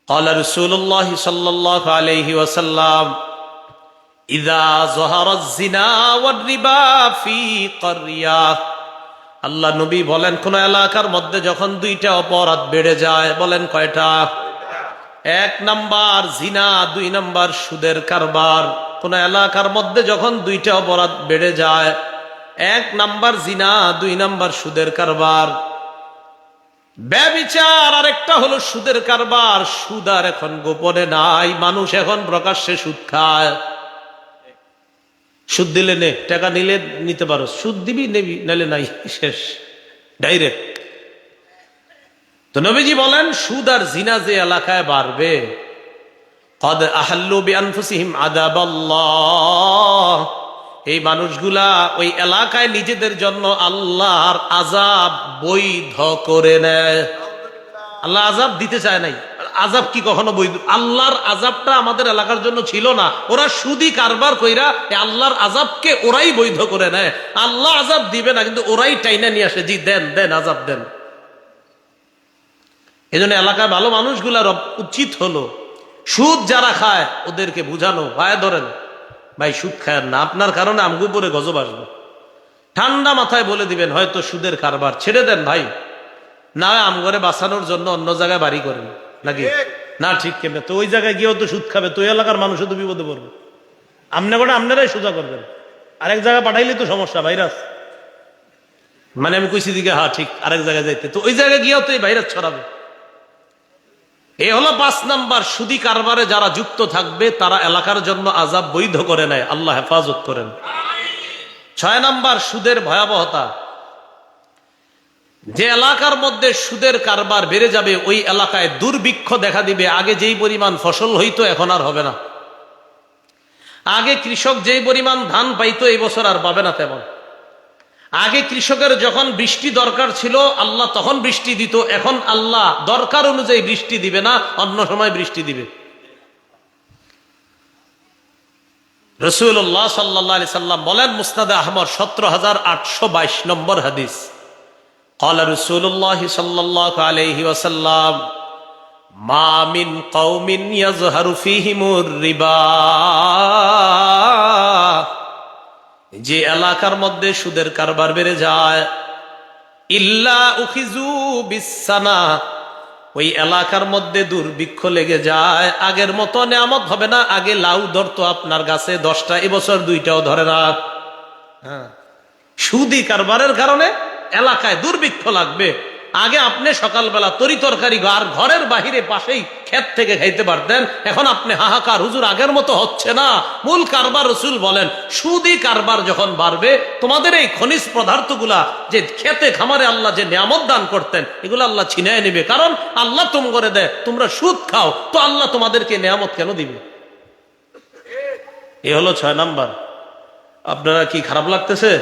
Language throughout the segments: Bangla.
قال رسول الله صلى الله عليه وسلم إذا ظهر الزنا والربا في قرية আল্লাহ নবী বলেন, কোন এলাকার মধ্যে যখন দুইটা অপরাধ বেড়ে যায়, বলেন কয়টা? এক নাম্বার জিনা, দুই নাম্বার সুদের কারবার। কোন এলাকার মধ্যে যখন দুইটা অপরাধ বেড়ে যায়, এক নাম্বার জিনা, দুই নাম্বার সুদের কারবার। ব্যভিচার আর একটা হলো সুদের কারবার। সুদ আর এখন গোপনে নাই, মানুষ এখন প্রকাশ্যে সুদ খায়। সুদ দিলে নে, টাকা নিলে নিতে পারো, সুদ দিবি নেবি, নালে নাই, শেষ, ডাইরেক্ট। তো নবীজি বলেন, সুদ আর জিনা যে এলাকায় বাড়বে, কদ আহাল্লু বিআনফুসিহিম আযাবাল্লাহ, এই মানুষগুলা ওই এলাকায় নিজেদের জন্য আল্লাহর আযাব বৈধ করে নেয়। আল্লাহ আযাব দিতে চায় নাই। আযাব কি কখনো বৈধ? আল্লাহর আযাবটা আমাদের এলাকার জন্য ছিল না। ওরা সুদি কারবার কইরা আল্লাহর আযাবকে ওরাই বৈধ করে নেয়। আল্লাহ আযাব দিবে না, কিন্তু ওরাই টাইনা নিয়ে আসে, জি দেন দেন, আযাব দেন। এই জন্য এলাকায় ভালো মানুষগুলার উচিত হলো সুদ যারা খায় ওদেরকে বুঝানো, ভাই ধরেন, ভাই সুদ খায় না, আপনার কারণে আমগো উপরে গজব আসবে। ঠান্ডা মাথায় বলে দিবেন, হয়তো সুদের কারবার ছেড়ে দেন ভাই, না আমগরে বাঁচানোর জন্য অন্য জায়গায় বাড়ি করেন নাকি না? ঠিক কেমন? তো ওই জায়গায় গিয়েও তো সুদ খাবে, তো ওই এলাকার মানুষও তো বিপদে পড়বে। আপনারাই সোজা করবেন, আরেক জায়গায় পাঠাইলে তো সমস্যা, ভাইরাস। মানে আমি কইছি দিকে, হ্যাঁ ঠিক, আরেক জায়গায় যাইতে, তো ওই জায়গায় গিয়েও তো এই ভাইরাস ছড়াবে। এ হলো 5 নাম্বার। সুদি কারবারে যারা যুক্ত থাকবে তারা এলাকার জন্য আযাব বৈধ করে নেয়, আল্লাহ হেফাজত করেন। 6 নাম্বার, সুদের ভয়াবহতা। যে এলাকার মধ্যে সুদের কারবার বেড়ে যাবে, ওই এলাকায় দুর্ভিক্ষ দেখা দিবে। আগে যেই পরিমাণ ফসল হইতো এখন আর হবে না। আগে কৃষক যেই পরিমাণ ধান পাইতো এই বছর আর পাবে না তেমন। আগে কৃষকের যখন বৃষ্টি দরকার ছিল আল্লাহ তখন বৃষ্টি দিত, এখন আল্লাহ দরকার অনুযায়ী বৃষ্টি দিবে না, অন্য সময় বৃষ্টি দিবে। রাসূলুল্লাহ সাল্লাল্লাহু আলাইহি সাল্লাম বলেন, মুসনাদে আহমদ 17822 নম্বর হাদিস, ক্বালা রাসূলুল্লাহ সাল্লাল্লাহু আলাইহি ওয়াসাল্লাম, মা মিন কওমিন ইয়াযহারু ফীহিমুর রিবা, যে এলাকার মধ্যে সুদের কারবার বেড়ে যায়, ইল্লা উখিজু বিসানা, ওই এলাকার মধ্যে দুর্ভিক্ষ লেগে যায়। আগের মতো নিয়ামত হবে না। আগে লাউ ধরতো আপনার গাছে 10টা, এবছর 2টাও ধরে না। হ্যাঁ, সুদি কারবারের কারণে এলাকায় দুর্ভিক্ষ লাগবে। আগে আপনি সকালবেলা তরি তরকারি আর ঘরের বাহিরে পাশেই ক্ষেত থেকে খাইতে পারতেন, এখন আপনি হাহাকার, হুজুর আগের মতো হচ্ছে না। মূল কারবার, রাসূল বলেন, সুদি কারবার যখন বাড়বে, তোমাদের এই খনিজ পদার্থগুলা যে খেতে খামারে আল্লাহ যে নিয়ামত দান করতেন, এগুলো আল্লাহ ছিনায় নেবে। কারণ আল্লাহ তুম করে দেয়, তোমরা সুদ খাও, তো আল্লাহ তোমাদেরকে নিয়ামত কেন দিবে? এ হলো 6 নাম্বার। আপনারা কি খারাপ লাগতেছে?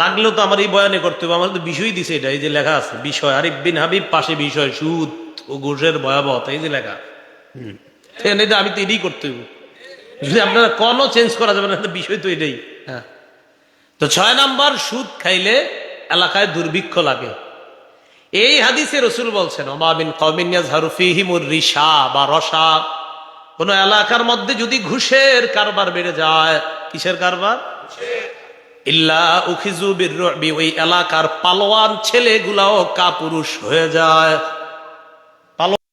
লাগলেও তো আমার এই বয়ানে করতে হবে, আমার তো বিষয় দিছে এটা, এই যে লেখা আছে বিষয়, আরিফ বিন হাবিব, পাশে বিষয়, সুদ ও ঘুষের ভয়াবহতা, এই যে লেখা। আমি তো এটাই করতে হবে, যদি আপনারা কোনো চেঞ্জ করা যাবে না, বিষয় তো এটাই। হ্যাঁ, তো 6 নাম্বার, সুদ খাইলে এলাকায় দুর্ভিক্ষ লাগে। এই হাদিসে রাসূল বলছেন, ওমা মিন কওমিন ইয়াযহারু ফীহিমুর রিশা বা রসা, কোন এলাকার মধ্যে যদি ঘুষের কারবার বেড়ে যায়। কিসের কারবার? ইল্লা উখিজু বিররুবি, ওই এলাকার পালোয়ান ছেলেগুলাও কাপুরুষ হয়ে যায়।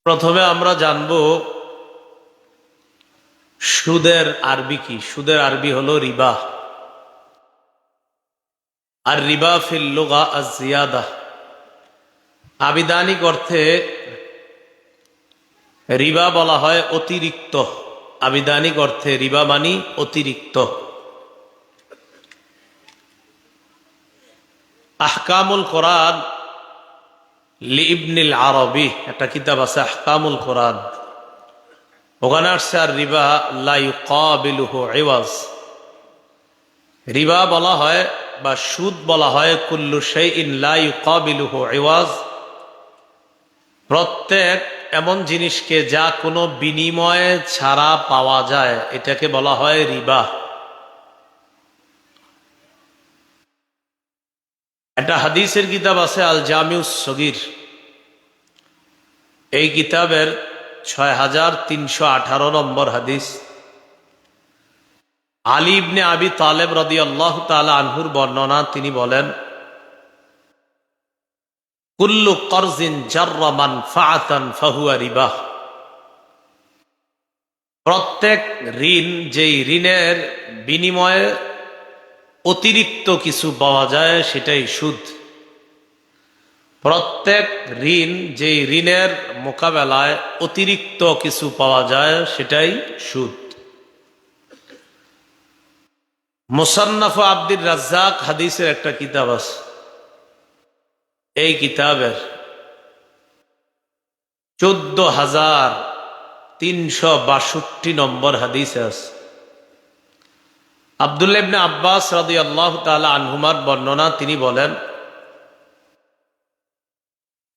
প্রথমে আমরা জানবো সুদের আরবি কি। সুদের আরবি হলো রিবা। আর রিবা ফিল লুগা আয-জিয়াদা, আবিধানিক অর্থে রিবা বলা হয় অতিরিক্ত। আবিধানিক অর্থে রিবা মানি অতিরিক্ত। আহকামুল কোরআন লিইবনিল আরবি, একটা কিতাব আছে আহকামুল কোরআন, ওখানে আসছে আর রিবা লা ইউকাবিলুহু ইওয়াজ। রিবা বলা হয় বা সুদ বলা হয় কুল্লু শাইইন লা ইউকাবিলুহু ইওয়াজ, প্রত্যেক এমন জিনিসকে যা কোনো বিনিময়ে ছাড়া পাওয়া যায়, এটাকে বলা হয় রিবা। একটা হাদিসের কিতাব আছে আল জামিউস সগীর, এই কিতাবের 6318 নম্বর হাদিস। আলী ইবনে আবি তালেব রাদিয়াল্লাহু তাআলা আনহুর বর্ণনা, তিনি বলেন, কুল্লু করজিন জাররা মানফাআতান ফাহুয়া রিবা। প্রত্যেক ঋণ, যেই ঋণের বিনিময়ে অতিরিক্ত কিছু পাওয়া যায় সেটাই সুদ। প্রত্যেক ঋণ, যেই ঋণের মোকাবেলায় অতিরিক্ত কিছু পাওয়া যায় সেটাই সুদ। মুসান্নাফ আব্দুর রাজ্জাক হাদিসের একটা কিতাব আছে। এই কিতাবের 14,362 নম্বর হাদিস আছে। আব্দুল্লাহ ইবনে আব্বাস রাদিয়াল্লাহু তাআলা আনহুমার বর্ণনা, তিনি বলেন,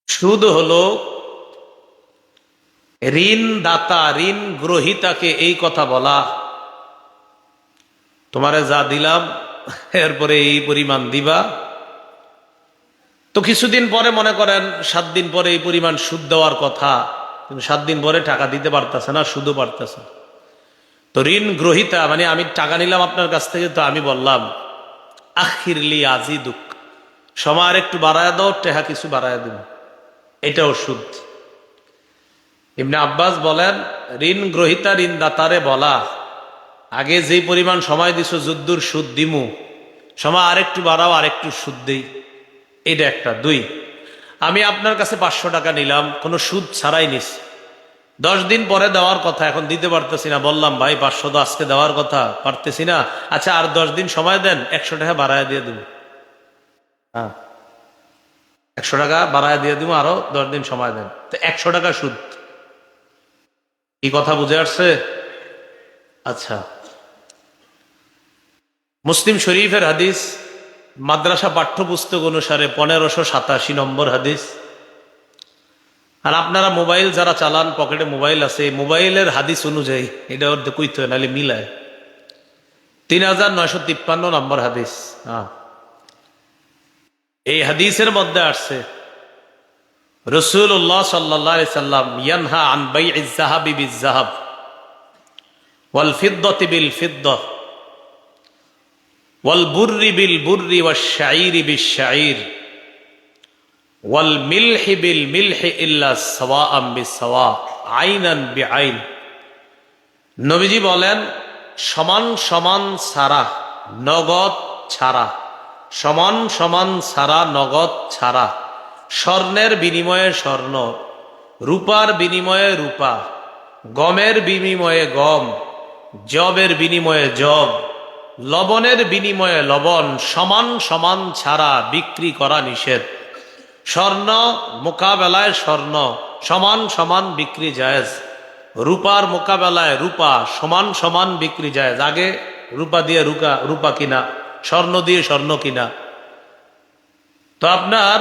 সুদ হলো ঋণদাতা, ঋণ গ্রহীতাকে এই কথা বলা, তোমারে যা দিলাম এরপরে এই পরিমাণ দিবা। তো কিছুদিন পরে মনে করেন 7 দিন পরে এই পরিমাণ সুদ দেওয়ার কথা, কিন্তু 7 দিন পরে টাকা দিতে পারতেছে না, সুদও পারতেছে। তো ঋণ গ্রহীতা মানে আমি টাকা নিলাম আপনার কাছ থেকে, তো আমি বললাম আখিরলি আজিদুক, সময় আর একটু বাড়ায় দাও, টেহা কিছু বাড়ায় দিব, এটাও সুদ। ইবনে আব্বাস বলেন, ঋণ গ্রহীতা ঋণদাতারে বলা, আগে যেই পরিমাণ সময় দিছো যুদ্ধর সুদ দিমু, সময় আরেকটু বাড়াও, আরেকটু সুদ দিই, এটা একটা। 2, আমি আপনার কাছে 500 টাকা নিলাম, কোনো সুদ ছাড়াই নিস, 10 দিন পরে দেওয়ার কথা, এখন দিতে পারতেছি না, বললাম ভাই 500 তো আজকে দেওয়ার কথা, পারতেছি না, আচ্ছা আর 10 দিন সময় দেন, 100 টাকা বাড়ায় দিয়ে দেবো। হ্যাঁ, 100 টাকা বাড়ায় দিয়ে দিব, আরো 10 দিন সময় দেন, তো 100 টাকা সুদ। কি কথা বুঝে আসছে? আচ্ছা, মুসলিম শরীফের হাদিস, মাদ্রাসা পাঠ্যপুস্তক অনুসারে 1587 নম্বর হাদিস। আর আপনারা মোবাইল যারা চালান, পকেটে মোবাইল আছে, মোবাইলের হাদিস অনুযায়ী এটা ওর কইতে হয়, নাহলে মিলায়, 3953 নম্বর হাদিস। এই হাদিসের মধ্যে আসছে, রাসূলুল্লাহ সাল্লাল্লাহু আলাইহি সাল্লাম ইয়ানহা আন বাইইজ যাহাবি বিজ যাহাব ওয়াল ফিদ্দাতি বিল ফিদ্দাহ ওয়াল বুররি বিল বুররি ওয়াশ শাঈরি বিশ শাঈর ওয়াল মিলহি বিল মিলহি ইল্লা সাওয়াআম বিসাওয়া আইনান বিআইন। নবীজি বলেন, সমান সমান ছাড়া, নগদ ছাড়া, সমান সমান ছাড়া, নগদ ছাড়া, স্বর্ণের বিনিময়ে স্বর্ণ, রূপার বিনিময়ে রূপা, গমের বিনিময়ে গম, জবের বিনিময়ে জব, লবণের বিনিময়ে লবণ, সমান সমান ছাড়া বিক্রি করা নিষেধ। স্বর্ণ মোকাবেলায় স্বর্ণ, সমান সমান বিক্রি জায়েজ। রূপার মোকাবেলায় রূপা, সমান সমান বিক্রি জায়েজ। আগে রূপা দিয়ে রূপা কিনা, স্বর্ণ দিয়ে স্বর্ণ কিনা। তো আপনার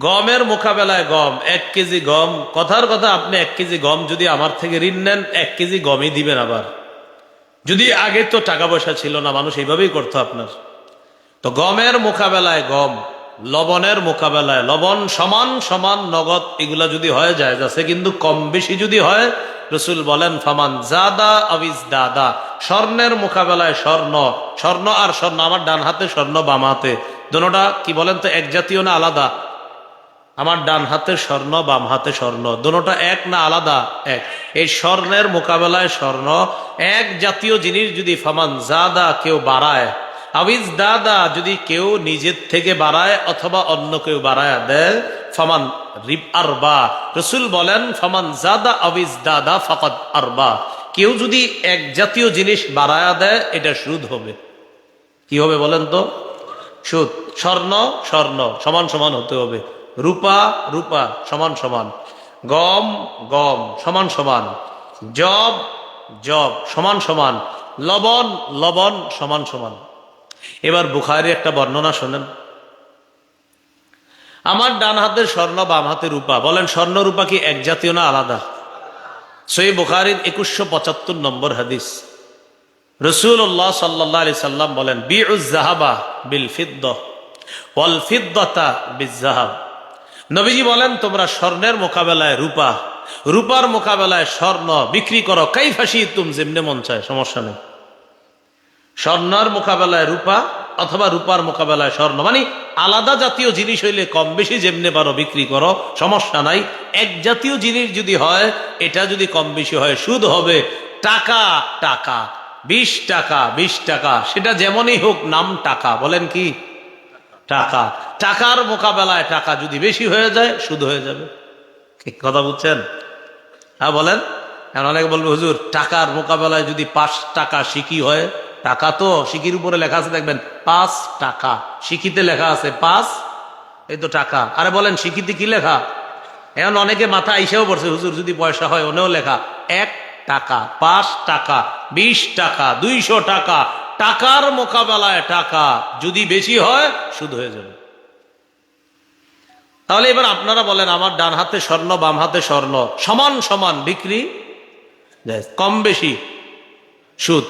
গমের মোকাবেলায় গম, 1 কেজি গম, কথার কথা আপনি 1 কেজি গম যদি আমার থেকে ঋণ নেন, 1 কেজি গমই দিবেন। আবার যদি আগে তো টাকা পয়সা ছিল না, মানুষ এইভাবেই করতো আপনার, তো গমের মোকাবেলায় গম, লবণের মোকাবেলায় লবণ, সমান সমান নগদ, এগুলা যদি হয় যায় আছে, কিন্তু কম বেশি যদি হয়, রসুল বলেন ফামান জাদা আবিজ দাদা, স্বর্ণের মোকাবেলায় স্বর্ণ, স্বর্ণ আর স্বর্ণ, আমার ডান হাতে স্বর্ণ, বাম হাতে, দোনোটা কি বলেন তো এক জাতীয় না আলাদা? আমার ডান হাতে স্বর্ণ, বাম হাতে স্বর্ণ, দোনোটা এক না আলাদা? এক। এই স্বর্ণের মোকাবেলায় স্বর্ণ, এক জাতীয় জিনিস যদি ফামান জাদা কেউ বাড়ায়, আবিজ দাদা যদি কেউ নিজের থেকে বাড়ায় অথবা অন্য কেউ বাড়ায় দেয়, ফামান রিব আরবা, রসুল বলেন ফামান জাদা আবিজ দাদা ফাকাদ আরবা, কেউ যদি এক জাতীয় জিনিস বাড়ায় দেয়, এটা সুদ হবে। কি হবে বলেন তো? সুদ। স্বর্ণ স্বর্ণ সমান সমান হতে হবে, রূপা রূপা সমান সমান, গম গম সমান সমান, জব জব সমান সমান, লবণ লবণ সমান সমান। এবার বুখারী একটা বর্ণনা শোনেন, আমার ডান হাতের স্বর্ণ, বাম হাতে রূপা, বলেন স্বর্ণ রূপা কি এক জাতীয় না আলাদা? সহিহ বুখারীর 2175 নম্বর হাদিস, রাসূলুল্লাহ সাল্লাল্লাহু আলাইহি সাল্লাম বলেন, বিউজ যাহাবা বিল ফিদ্দাহ ওয়াল ফিদ্দাতা বিজ যাহাব। নবীজি বলেন, তোমরা স্বর্ণের মোকাবেলায় রূপা রূপার মোকাবেলায় স্বর্ণ বিক্রি করো কাইফাসি তুম, যেমনে মন চায়, সমস্যা নেই। স্বর্ণের মোকাবেলায় রূপা অথবা রূপার মোকাবেলায় স্বর্ণ, মানে আলাদা জাতীয় জিনিস হইলে কম বেশি যেমনে পারো বিক্রি করো, সমস্যা নাই। এক জাতীয় জিনিস যদি হয়, এটা যদি কম বেশি হয়, সুদ হবে। টাকা টাকা 20 টাকা 20 টাকা, সেটা যেমনই হোক, নাম টাকা। বলেন কি? টাকা। টাকার মোকাবেলায় টাকা যদি বেশি হয়ে যায়, সুদ হয়ে যাবে। ঠিক কথা বুঝছেন? হ্যাঁ বলেন। এখন অনেকে বলবে, হুজুর টাকার মোকাবেলায় যদি 5 টাকা সিকি হয়, টাকা তো সিকির উপরে লেখা আছে, দেখবেন 5 টাকা, সিকিতে লেখা আছে 5, এই তো টাকা। আরে বলেন সিকিতে কি লেখা? এখন অনেকে মাথা আইসাও পড়ছে, হুজুর যদি পয়সা হয় ওনেও লেখা 1 টাকা, 5 টাকা, 20 টাকা, 200 টাকা। টাকার মোকাবেলায় টাকা যদি বেশি হয়, সুদ হয়ে যাবে। তাহলে এবার আপনারা বলেন, আমার ডান হাতে স্বর্ণ বাম হাতে স্বর্ণ, সমান সমান বিক্রি যায়, কম বেশি সুদ।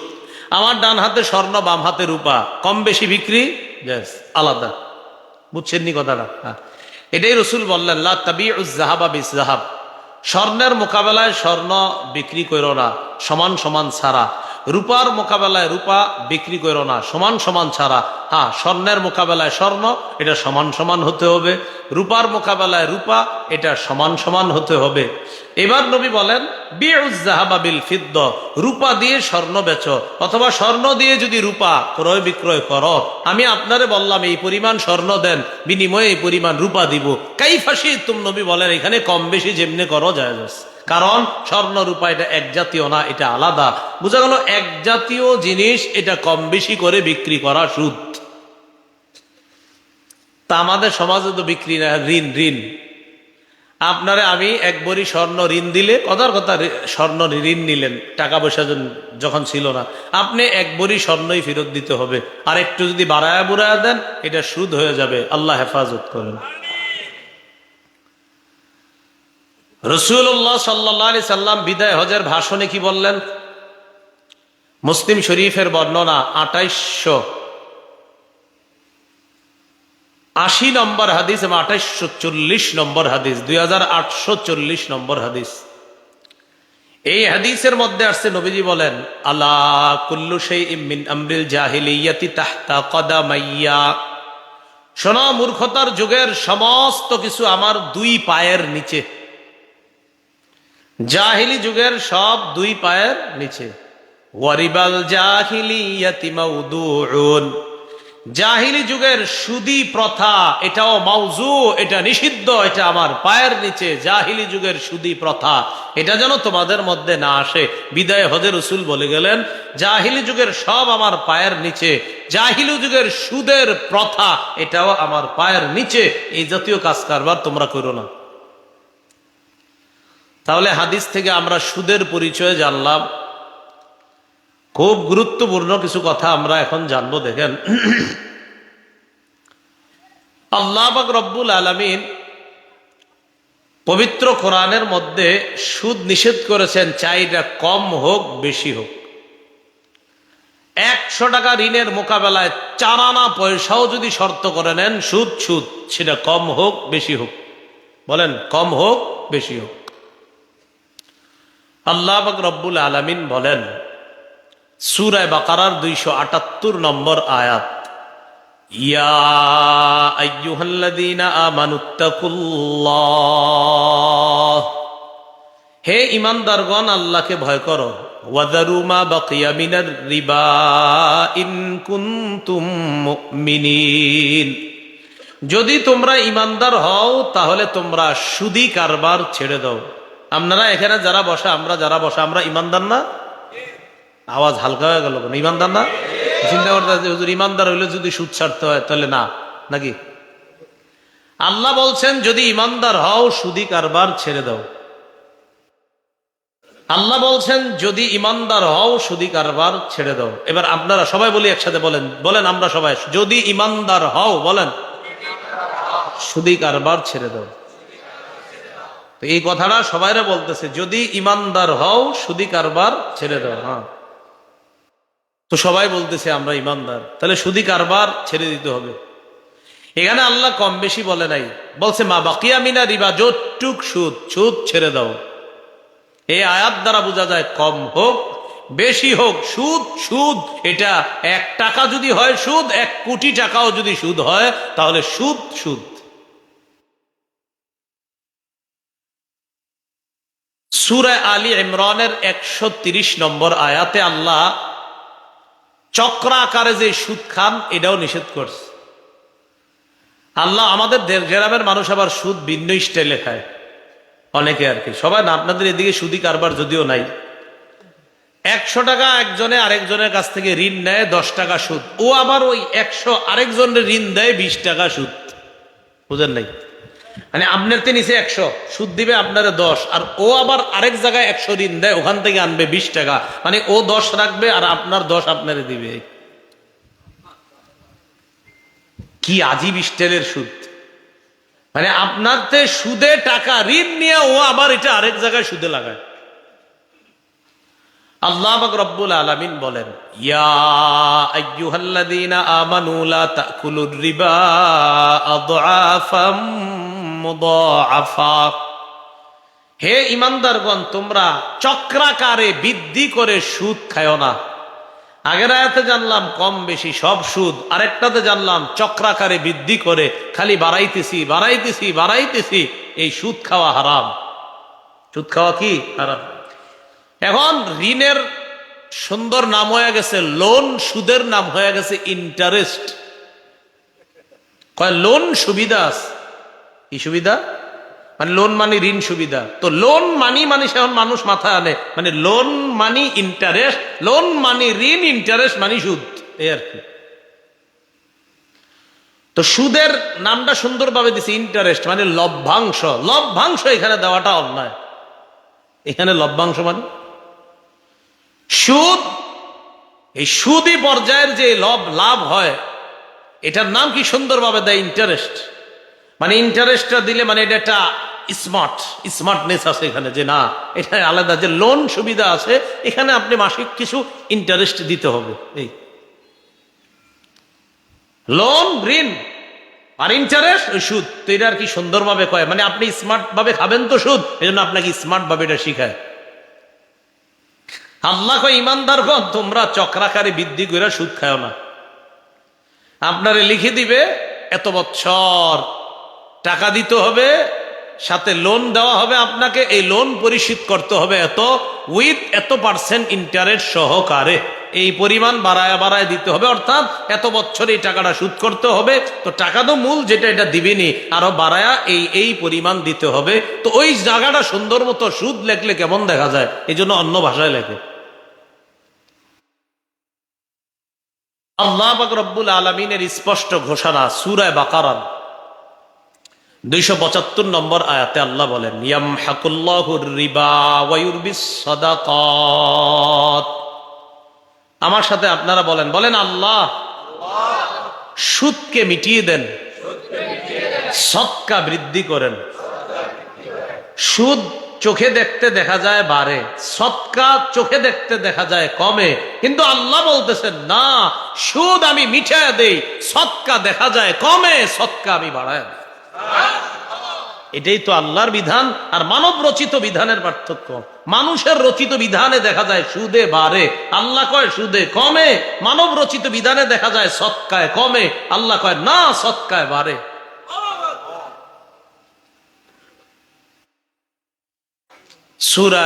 আমার ডান হাতে স্বর্ণ বাম হাতে রূপা, কম বেশি বিক্রি যায়, আলাদা। বুঝছেন নি কথাটা? হ্যাঁ, এটাই রসুল বললেন, লা তাবিউজ যাহাবা বিযাহাব, স্বর্ণের মোকাবেলায় স্বর্ণ বিক্রি করো না সমান সমান ছাড়া, রূপার মোকাবেলায় রূপা বিক্রি করো না সমান সমান ছাড়া। হ্যাঁ, স্বর্ণের মোকাবেলায় স্বর্ণ, এটা সমান সমান হতে হবে। রূপার মোকাবেলায় রূপা, এটা সমান সমান হতে হবে। এবার নবী বলেন, বিউজ যাহাবা বিল ফিদ্দা, রূপা দিয়ে স্বর্ণ বেচো, অথবা স্বর্ণ দিয়ে যদি রূপা ক্রয় বিক্রয় করো, আমি আপনারে বললাম এই পরিমাণ স্বর্ণ দেন, বিনিময়ে এই পরিমাণ রূপা দিব। কাইফাসি তুম, নবী বলেন এখানে কম বেশি যেমনে করো জায়েজ আছে। কারণ স্বর্ণ রূপা এটা এক জাতীয় না, এটা আলাদা। বোঝা গেল, এক জাতীয় জিনিস এটা কম বেশি করে বিক্রি করা সুদ। তা আমাদের সমাজে তো বিক্রি না, ঋণ। ঋণ আপনারে আমি 1 ভরি স্বর্ণ ঋণ দিলে, কথার কথা, স্বর্ণ ঋণ নিলেন, টাকা পয়সা যখন ছিল না, আপনি 1 ভরি স্বর্ণই ফেরত দিতে হবে। আর একটু যদি বাড়ায়া বুড়ায়া দেন, এটা সুদ হয়ে যাবে। আল্লাহ হেফাজত করেন। রাসূলুল্লাহ সাল্লাল্লাহু আলাইহি সাল্লাম বিদায় হজের ভাষণে কি বললেন? মুসলিম শরীফের বর্ণনা, 2880 নম্বর হাদিস এবং 2840 নম্বর হাদিস, 2840 নম্বর হাদিস। এই হাদিসের মধ্যে আসছে, নবীজি বলেন, আলা কুল্লু শাইইন মিন আমরিল জাহিলিয়াতি তাহতা কদামাইয়া, শোনো, মূর্খতার যুগের সমস্ত কিছু আমার 2 পায়ের নিচে। জাহিলি যুগের সব 2 পায়ের নিচে। ওয়ারিবাল জাহিলিয়াতি মাউদুউন, জাহিলি যুগের সুদি প্রথা, এটাও মাউজু, এটা নিষিদ্ধ, এটা আমার পায়ের নিচে। জাহিলি যুগের সুদি প্রথা, এটা যেন তোমাদের মধ্যে না আসে। বিদায় হজে রাসূল বলে গেলেন, জাহিলি যুগের সব আমার পায়ের নিচে, জাহিলি যুগের সুদের প্রথা, এটাও আমার পায়ের নিচে। এই জাতীয় কাজ কারবার তোমরা করো না। তাহলে হাদিস থেকে আমরা সুদের পরিচয় জানলাম। খুব গুরুত্বপূর্ণ কিছু কথা আমরা এখন জানবো। দেখেন, আল্লাহ পাক রব্বুল আলামিন পবিত্র কোরআনের মধ্যে সুদ নিষেধ করেছেন, চাইটা কম হোক বেশি হোক। 100 টাকা ঋণের মোকাবেলায় 4 আনা পয়সাও যদি শর্ত করে নেন, সুদ সুদ, সেটা কম হোক বেশি হোক। বলেন, কম হোক বেশি হোক। আল্লাহ পাক রব্বুল আলামিন বলেন সূরা বাকারার 278 নম্বর আয়াত, ইয়া আইয়ুহাল্লাযীনা আমানুত্তাকুল্লাহ, হে ঈমানদারগণ, আল্লাহকে ভয় করো। ওয়াযারু মা বাকিয়া মিনার রিবা ইন কুনতুম মুমিনিন, যদি তোমরা ঈমানদার হও তাহলে তোমরা সুদী কারবার ছেড়ে দাও। আপনারা এখানে যারা বসা, আমরা যারা বসা, আমরা ঈমানদার না? আওয়াজ হালকা হয়ে গেল কেন? ঈমানদার না? চিন্তা করতে, হুজুর ঈমানদার হইলে যদি সুদ ছাড়তে হয় তাহলে না, নাকি? আল্লাহ বলছেন, যদি ঈমানদার হও সুদী কারবার ছেড়ে দাও। আল্লাহ বলছেন, যদি ঈমানদার হও সুদী কারবার ছেড়ে দাও। এবার আপনারা সবাই বলি একসাথে, বলেন বলেন আমরা সবাই, যদি ঈমানদার হও, বলেন, সুদী কারবার ছেড়ে দাও। তো এই কথাটা সবাইরা বলতেছে, যদি ঈমানদার হও সুদী কারবার ছেড়ে দাও। হ্যাঁ, তো সবাই বলতেছে আমরা ঈমানদার, তাহলে সুদী কারবার ছেড়ে দিতে হবে। এখানে আল্লাহ কম বেশি বলে নাই, বলছে মা বাকিয়া মিনা রিবা, যতটুক সুদ, সুদ ছেড়ে দাও। এই আয়াত দ্বারা বোঝা যায় কম হোক বেশি হোক সুদ সুদ। এটা 1 টাকা যদি হয় সুদ, 1 কোটি টাকাও যদি সুদ হয়, তাহলে সুদ সুদ। সূরা আলী ইমরানের 130 নম্বর আয়াতে আল্লাহ চক্রাকারে যে সুদ খান এটাও নিষেধ করছে। আল্লাহ আমাদের গ্রামের মানুষ আবার সুদ ভিন্ন স্টাইলে খায় অনেকে আর কি, সবাই না। আপনাদের এদিকে সুদি কারবার যদিও নাই। 100 টাকা একজনে আরেকজনের কাছ থেকে ঋণ নেয়, 10 টাকা সুদ। ও আবার ওই 100 আরেকজনের ঋণ দেয় 20 টাকা সুদ। বুঝেন নাই? মানে আপনার তে নিচে 100 সুদ দিবে আপনারে 10, আর ও আবার আরেক জায়গায় 100 ঋণ দেয়, ওখান থেকে আনবে 20 টাকা। মানে ও 10 রাখবে আর আপনার 10 আপনারে দিবে। কি আজীব স্টাইলের সুদ! মানে আপনার তে সুদে টাকা ঋণ নিয়ে ও আবার এটা আরেক জায়গায় সুদে লাগায়। আল্লাহ পাক রব্বুল আলামিন বলেন, ইয়া আইয়ুহাল্লাযীনা আমানু লা তাকুলুর রিবা আযআফাম মুযাআফা। হে ঈমানদারগণ, তোমরা চক্রাকারে বৃদ্ধি করে সুদ খায়ো না। আগের আয়াতে জানলাম কম বেশি সব সুদ, আরেকটাতে জানলাম চক্রাকারে বৃদ্ধি করে খালি বাড়াইতেছি বাড়াইতেছি বাড়াইতেছি। এই সুদ খাওয়া হারাম। সুদ খাওয়া কি হারাম। এখন ঋণের সুন্দর নাম হয়ে গেছে লোন, সুদের নাম হয়ে গেছে ইন্টারেস্ট। কয় লোন সুবিধা আছে। কি সুবিধা? মানে লোন মানি ঋণ সুবিধা। তো লোন মানি মানে এখন মানুষ মাথায় আনে, মানে লোন মানি ইন্টারেস্ট, লোন মানি ঋণ, ইন্টারেস্ট মানি সুদ, এই আর কি। তো সুদের নামটা সুন্দরভাবে দিছে ইন্টারেস্ট, মানে লভ্যাংশ। লভ্যাংশ এখানে দেওয়াটা অন্যায়। এখানে লভ্যাংশ মানে সুদ। এই সুদি পর্যায়ের যে লাভ হয়, এটার নাম কি সুন্দরভাবে দেয় ইন্টারেস্ট। মানে ইন্টারেস্টটা দিলে মানে এটা একটা স্মার্টনেস আছে এখানে, যে না এটা আলাদা, যে লোন সুবিধা আছে এখানে আপনি মাসিক কিছু ইন্টারেস্ট দিতে হবে। এই লোন ঋণ আর ইন্টারেস্ট ওই সুদ। তো এটা আর কি সুন্দরভাবে কয়, মানে আপনি স্মার্ট ভাবে খাবেন তো সুদ, এই জন্য আপনাকে স্মার্ট ভাবে এটা শিখায়। আল্লাহ কয় ঈমানদারগণ, তোমরা চক্রাকারে বৃদ্ধি করে সুদ খাও না। আপনারে লিখে দিবে এত বছর টাকা দিতে হবে, সাথে লোন দেওয়া হবে আপনাকে, এই লোন পরিশোধ করতে হবে এত পার্সেন্ট ইন্টারেস্ট সহকারে, এই পরিমাণ বাড়ায় বাড়ায় দিতে হবে, অর্থাৎ এত বছর এই টাকাটা সুদ করতে হবে। তো টাকা তো মূল যেটা এটা দিবেনি, আরো বাড়ায়া এই পরিমাণ দিতে হবে। তো ওই জায়গাটা সুন্দর মতো সুদ লেখলে কেমন দেখা যায়, এই জন্য অন্য ভাষায় লেখে। আল্লাহ পাক রব্বুল আলামিনের স্পষ্ট ঘোষণা সূরা বাকারা 275 নম্বর আয়াতে আল্লাহ বলেন, ইয়ামহাকুল্লাহুর রিবা ওয়া ইউরবিস সাদাকাত। আমার সাথে আপনারা বলেন আল্লাহ সুদকে মিটিয়ে দেন, সদকা বৃদ্ধি করেন। সুদ চোখে দেখতে দেখা যায় বাড়ে, সদকা চোখে দেখতে দেখা যায় কমে, কিন্তু আল্লাহ বলতেছেন না, সুদ আমি মিটায় দেই, সদকা দেখা যায় কমে, সদকা আমি বাড়ায় দেই। এটাই তো আল্লাহর বিধান আর মানব রচিত বিধানের পার্থক্য। মানুষের রচিত বিধানে দেখা যায় সুদে বাড়ে, আল্লাহ কয় সুদে কমে। মানব রচিত বিধানে দেখা যায় সদকায় কমে, আল্লাহ কয় না, সদকায় বাড়ে। সূরা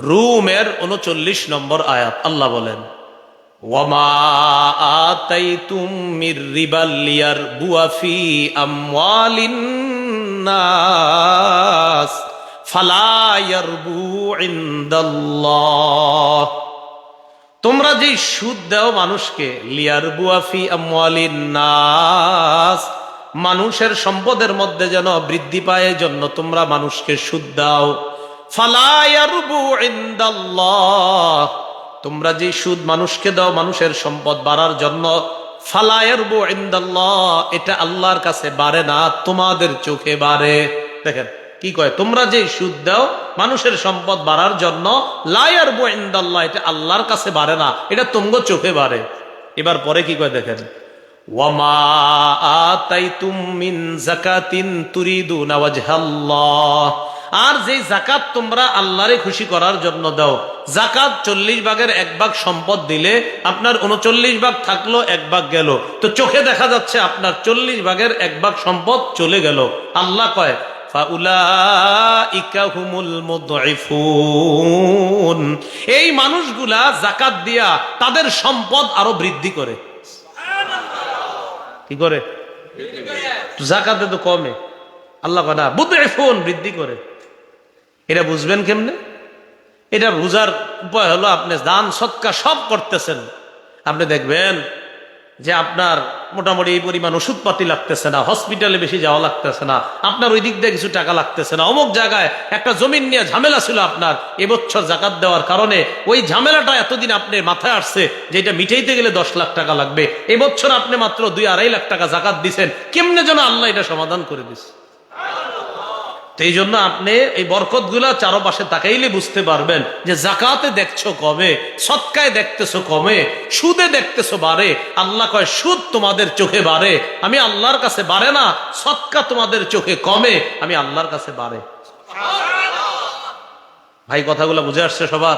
রুমের 39 নম্বর আয়াত আল্লাহ বলেন, ওয়ামা আতাইতুম মির রিবা লিয়ারবুয়া ফি আমওয়ালিন নাস ফালা ইয়ারবু ইনদাল্লাহ। তোমরা যে সুদ দাও মানুষকে, লিয়ারবুয়া ফি আমওয়ালিন নাস, মানুষের সম্পদের মধ্যে যেন বৃদ্ধি পায় জন্য তোমরা মানুষকে সুদ দাও। ফালা ইয়ারবু ইনদাল্লাহ, তোমরা যে সুদ মানুষকে দাও মানুষের সম্পদ বাড়ার জন্য, ফালা ইয়ারবু ইনদাল্লাহ, এটা আল্লাহর কাছে বাড়ে না, তোমাদের চোখে বাড়ে। দেখেন কি কয়, তোমরা যে সুদ দাও মানুষের সম্পদ বাড়ার জন্য, লা ইয়ারবু ইনদাল্লাহ, এটা আল্লাহর কাছে বাড়ে না, এটা তোমার চোখে বাড়ে। এবার পরে কি কয় দেখেন, ওয়ামা আতাইতুম মিন যাকাতিন তুরিদুনা ওয়াজহাল্লাহ, আর যেই জাকাত তোমরা আল্লাহরে খুশি করার জন্য দাও, জাকাত 40 ভাগের 1 ভাগ সম্পদ দিলে আপনার 39 ভাগ থাকলো, 1 ভাগ গেল, তো চোখে দেখা যাচ্ছে আপনার 40 ভাগের 1 ভাগ সম্পদ চলে গেল। আল্লাহ কয় ফাউলাইকা হুমুল মুদঈফুন, এই মানুষগুলা জাকাত দিয়া তাদের সম্পদ আরো বৃদ্ধি করে। কি করে? জাকাতে তো কমে, আল্লাহ কয় না মুদঈফুন, বৃদ্ধি করে। এটা বুঝবেন কেমনে? এটা বুঝার উপায় হলো আপনি দান সদকা সব করতেছেন, আপনি দেখবেন যে আপনার মোটামুটি এই পরিমাণ ওষুধপাতি লাগতেছে না, হসপিটালে বেশি যাওয়া লাগতেছে না, আপনার ওই দিক দিয়ে কিছু টাকা লাগতেছে না, অমুক জায়গায় একটা জমিন নিয়ে ঝামেলা ছিল আপনার, এবছর জাকাত দেওয়ার কারণে ওই ঝামেলাটা এতদিন আপনি মাথায় আসছে যে এটা মিটাইতে গেলে 10 লাখ টাকা লাগবে, এবছর আপনি মাত্র 2-2.5 লাখ টাকা জাকাত দিচ্ছেন, কেমনে যেন আল্লাহ এটা সমাধান করে দিচ্ছে। এই জন্য আপনি এই বরকত গুলা চারপাশে তাকাইলে বুঝতে পারবেন যে জাকাতে দেখছো কমে, সৎকায় দেখতেছো কমে, সুদে দেখতেছো বাড়ে। আল্লাহ কয় সুদ তোমাদের চোখে বাড়ে, আমি আল্লাহর কাছে বাড়ে না, সৎকা তোমাদের চোখে কমে, আমি আল্লাহর কাছে বাড়ে। ভাই কথাগুলো বুঝে আসছে সবার?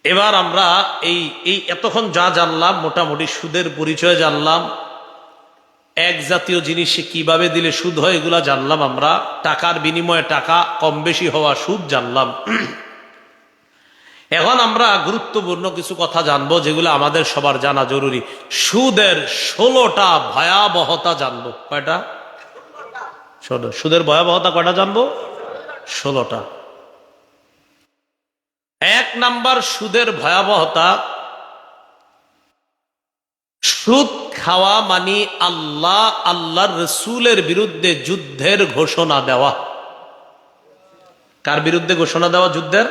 এবার আমরা এই এতক্ষণ যা জানলাম, মোটামুটি সুদের পরিচয় জানলাম, এক জাতীয় জিনিসে কিভাবে দিলে সুদ হয় এগুলা জানলাম, আমরা টাকার বিনিময়ে টাকা কম বেশি হওয়া সুদ জানলাম। এখন আমরা গুরুত্বপূর্ণ কিছু কথা জানবো যেগুলো আমাদের সবার জানা জরুরি। সুদের 16টা ভয়াবহতা জানবো। কয়টা? সুদের ভয়াবহতা কয়টা জানবো? 16টা। 1 নাম্বার সুদের ভয়াবহতা, সুদ খাওয়া মানে আল্লাহর রসুলের বিরুদ্ধে যুদ্ধের ঘোষণা দেওয়া। কার বিরুদ্ধে ঘোষণা দেওয়া? যুদ্ধের।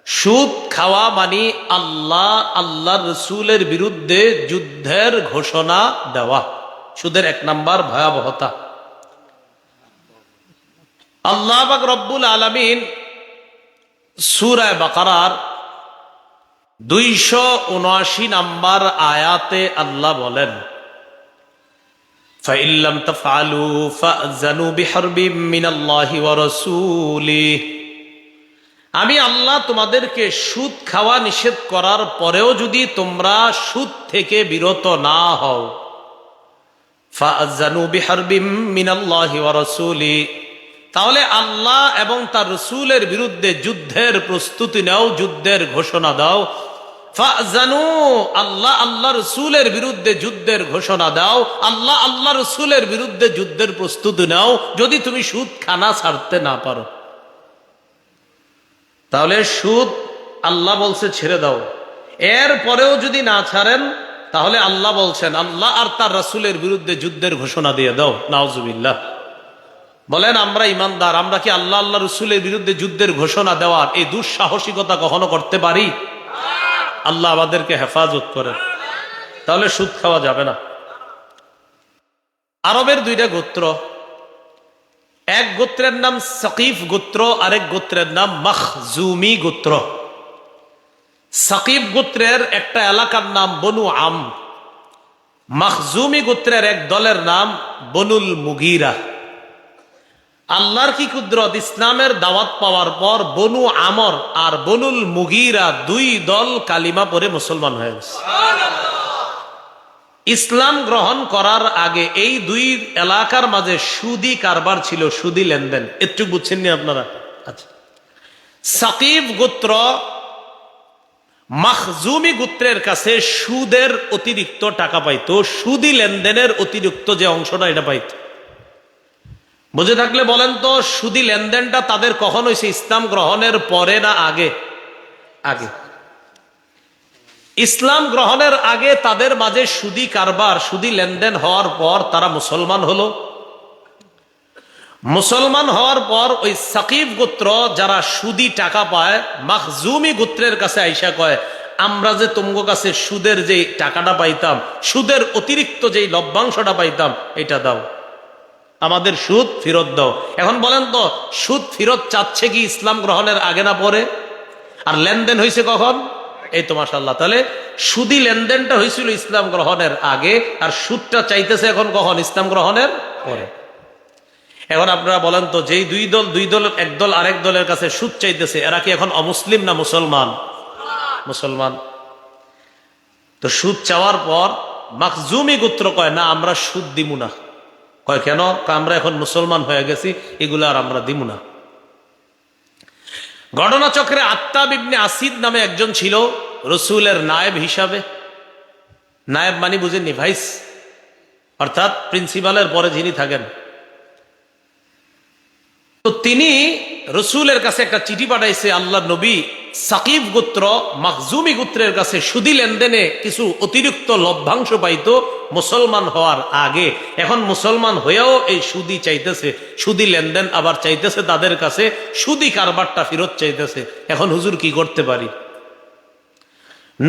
সুদ খাওয়া মানে আল্লাহর রসুলের বিরুদ্ধে যুদ্ধের ঘোষণা দেওয়া, সুদের 1 নাম্বার ভয়াবহতা। আল্লাহ পাক রব্বুল আলামিন সূরা বাকারার 279 নাম্বার আয়াতে আল্লাহ বলেন, ফাইল্লাম তাফআলু ফাযানু বিহারবিম মিনাল্লাহি ওয়া রাসূলিহি, আমি আল্লাহ তোমাদেরকে সুদ খাওয়া নিষেধ করার পরেও যদি তোমরা সুদ থেকে বিরত না হও, ফাযানু বিহারবিম মিনাল্লাহি ওয়া রাসূলিহি, তাহলে আল্লাহ এবং তার রাসূলের বিরুদ্ধে যুদ্ধের প্রস্তুতি নাও, যুদ্ধের ঘোষণা দাও। ফাযানু, আল্লাহ রাসূলের বিরুদ্ধে যুদ্ধের ঘোষণা দাও, আল্লাহ রাসূলের বিরুদ্ধে যুদ্ধের প্রস্তুতি নাও, যদি তুমি সুদ খানা ছাড়তে না পারো। তাহলে সুদ আল্লাহ বলছে ছেড়ে দাও, এর পরেও যদি না ছাড়েন তাহলে আল্লাহ বলছেন আল্লাহ আর তার রাসূলের বিরুদ্ধে যুদ্ধের ঘোষণা দিয়ে দাও। নাউজুবিল্লাহ। বলেন আমরা ইমানদার, আমরা কি আল্লাহ রাসূলের বিরুদ্ধে যুদ্ধের ঘোষণা দেওয়ার এই দুঃসাহসিকতা কখনো করতে পারি? আল্লাহ আমাদেরকে হেফাজত করেন। তাহলে সুদ খাওয়া যাবে না। আরবের 2টা গোত্র, এক গোত্রের নাম সাকিফ গোত্র, আরেক গোত্রের নাম মাখজুমি গোত্র। সাকিফ গোত্রের একটা এলাকার নাম বনু আম, মাখজুমি গোত্রের এক দলের নাম বনুল মুগীরা। আল্লাহর কি কুদরত, ইসলামের দাওয়াত পাওয়ার পর বনু আমর আর বনুল মুগীরা 2 দল কালিমা পড়ে মুসলমান হয়ে গেছে। ইসলাম গ্রহণ করার আগে এই 2 এলাকার মাঝে সুদি কারবার ছিল, সুদি লেনদেন। একটু বুঝছেন নি আপনারা? আচ্ছা, সাকিফ গোত্র মাখজুমি গোত্রের কাছে সুদের অতিরিক্ত টাকা পাইতো, সুদি লেনদেনের অতিরিক্ত যে অংশটা এটা পাইতো। বুঝে থাকলে বলেন তো, সুদি লেনদেনটা তাদের কখন হয়েছে? ইসলাম গ্রহণের পরে না আগে? আগে। ইসলাম গ্রহণের আগে তাদের মাঝে সুদি কারবার, সুদি লেনদেন হওয়ার পর তারা মুসলমান হলো। মুসলমান হওয়ার পর ওই সাকিফ গোত্র যারা সুদি টাকা পায়, মাখজুমি গোত্রের কাছে আইসা কয়, আমরা যে তোমার কাছে সুদের যে টাকাটা পাইতাম, সুদের অতিরিক্ত যেই লভ্যাংশটা পাইতাম, এটা দাও, আমাদের সুদ ফেরত দাও। এখন বলেন তো, সুদ ফেরত চাচ্ছে কি ইসলাম গ্রহণের আগে না পরে? আর লেনদেন হয়েছে কখন? এই তো মাশাআল্লাহ। তাহলে সুদি লেনদেনটা হয়েছিল ইসলাম গ্রহণের আগে, আর সুদটা চাইতেছে এখন কখন? ইসলাম গ্রহণের পরে। এখন আপনারা বলেন তো, যেই দুই দল এক দল আরেক দলের কাছে সুদ চাইতেছে, এরা কি এখন অমুসলিম না মুসলমান? মুসলমান। তো সুদ চাওয়ার পর মাখজুমি গোত্র কয়, না আমরা সুদ দিমু না। কয় কেন? আমরা এখন মুসলমান হয়ে গেছি, এগুলো আর আমরা দিমু না। ঘটনাচক্রে আত্তাব ইবনে আসিদ নামে একজন ছিল রসুলের নায়েব হিসাবে। নায়েব মানে বুঝেননি? ভাইস, অর্থাৎ প্রিন্সিপালের পরে যিনি থাকেন। তো তিনি রসুলের কাছে একটা চিঠি পাঠাইছে, আল্লাহ নবী সাকিব গোত্র মাখজুমি গোত্রের কাছে সুদি লেনদেনে কিছু অতিরিক্ত লভ্যাংশ পাইতো মুসলমান হওয়ার আগে। এখন মুসলমান হয়েও এই সুদি চাইতেছে, সুদি লেনদেন আবার চাইতেছে তাদের কাছে, সুদি কারবারটা ফেরত চাইতেছে। এখন হুজুর কি করতে পারি?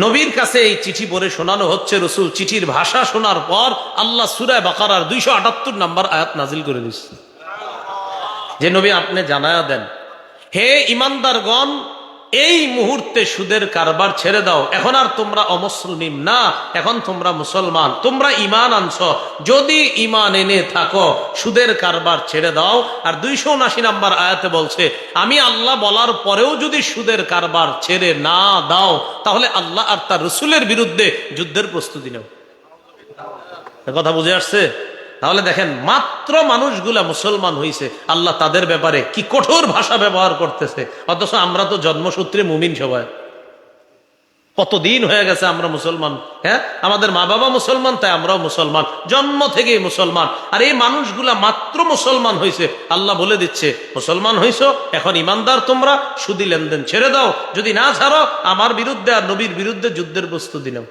নবীর কাছে এই চিঠি পড়ে শোনানো হচ্ছে। রসুল চিঠির ভাষা শোনার পর আল্লাহ সূরা বাকারার 278 নম্বর আয়াত নাজিল করে দিচ্ছে, যে নবী আপনি জানায়া দেন, হে ইমানদারগণ, এই মুহূর্তে সুদের কারবার ছেড়ে দাও। এখন আর তোমরা অমুসলিম না, এখন তোমরা মুসলমান, তোমরা ঈমান আনছো। যদি ঈমান এনে থাকো সুদের কারবার ছেড়ে দাও। আর 279 নম্বর আয়াতে বলছে, আমি আল্লাহ বলার পরেও যদি সুদের কারবার ছেড়ে না দাও, তাহলে আল্লাহ আর তার রসুলের বিরুদ্ধে যুদ্ধের প্রস্তুতি নাও। কথা বুঝে আসছে? তাহলে দেখেন, মাত্র মানুষগুলা মুসলমান হইছে, আল্লাহ তাদের ব্যাপারে কি কঠোর ভাষা ব্যবহার করতেছে। অথচ আমরা তো জন্মসূত্রে মুমিন সবাই। কতদিন হয়ে গেছে আমরা মুসলমান। হ্যাঁ, আমাদের মা বাবা মুসলমান, তাই আমরাও মুসলমান, জন্ম থেকেই মুসলমান। আর এই মানুষগুলা মাত্র মুসলমান হইছে, আল্লাহ বলে দিচ্ছে, মুসলমান হইছো, এখন ইমানদার তোমরা, সুদি লেনদেন ছেড়ে দাও। যদি না ছাড়ো, আমার বিরুদ্ধে আর নবীর বিরুদ্ধে যুদ্ধের প্রস্তুতি নাও।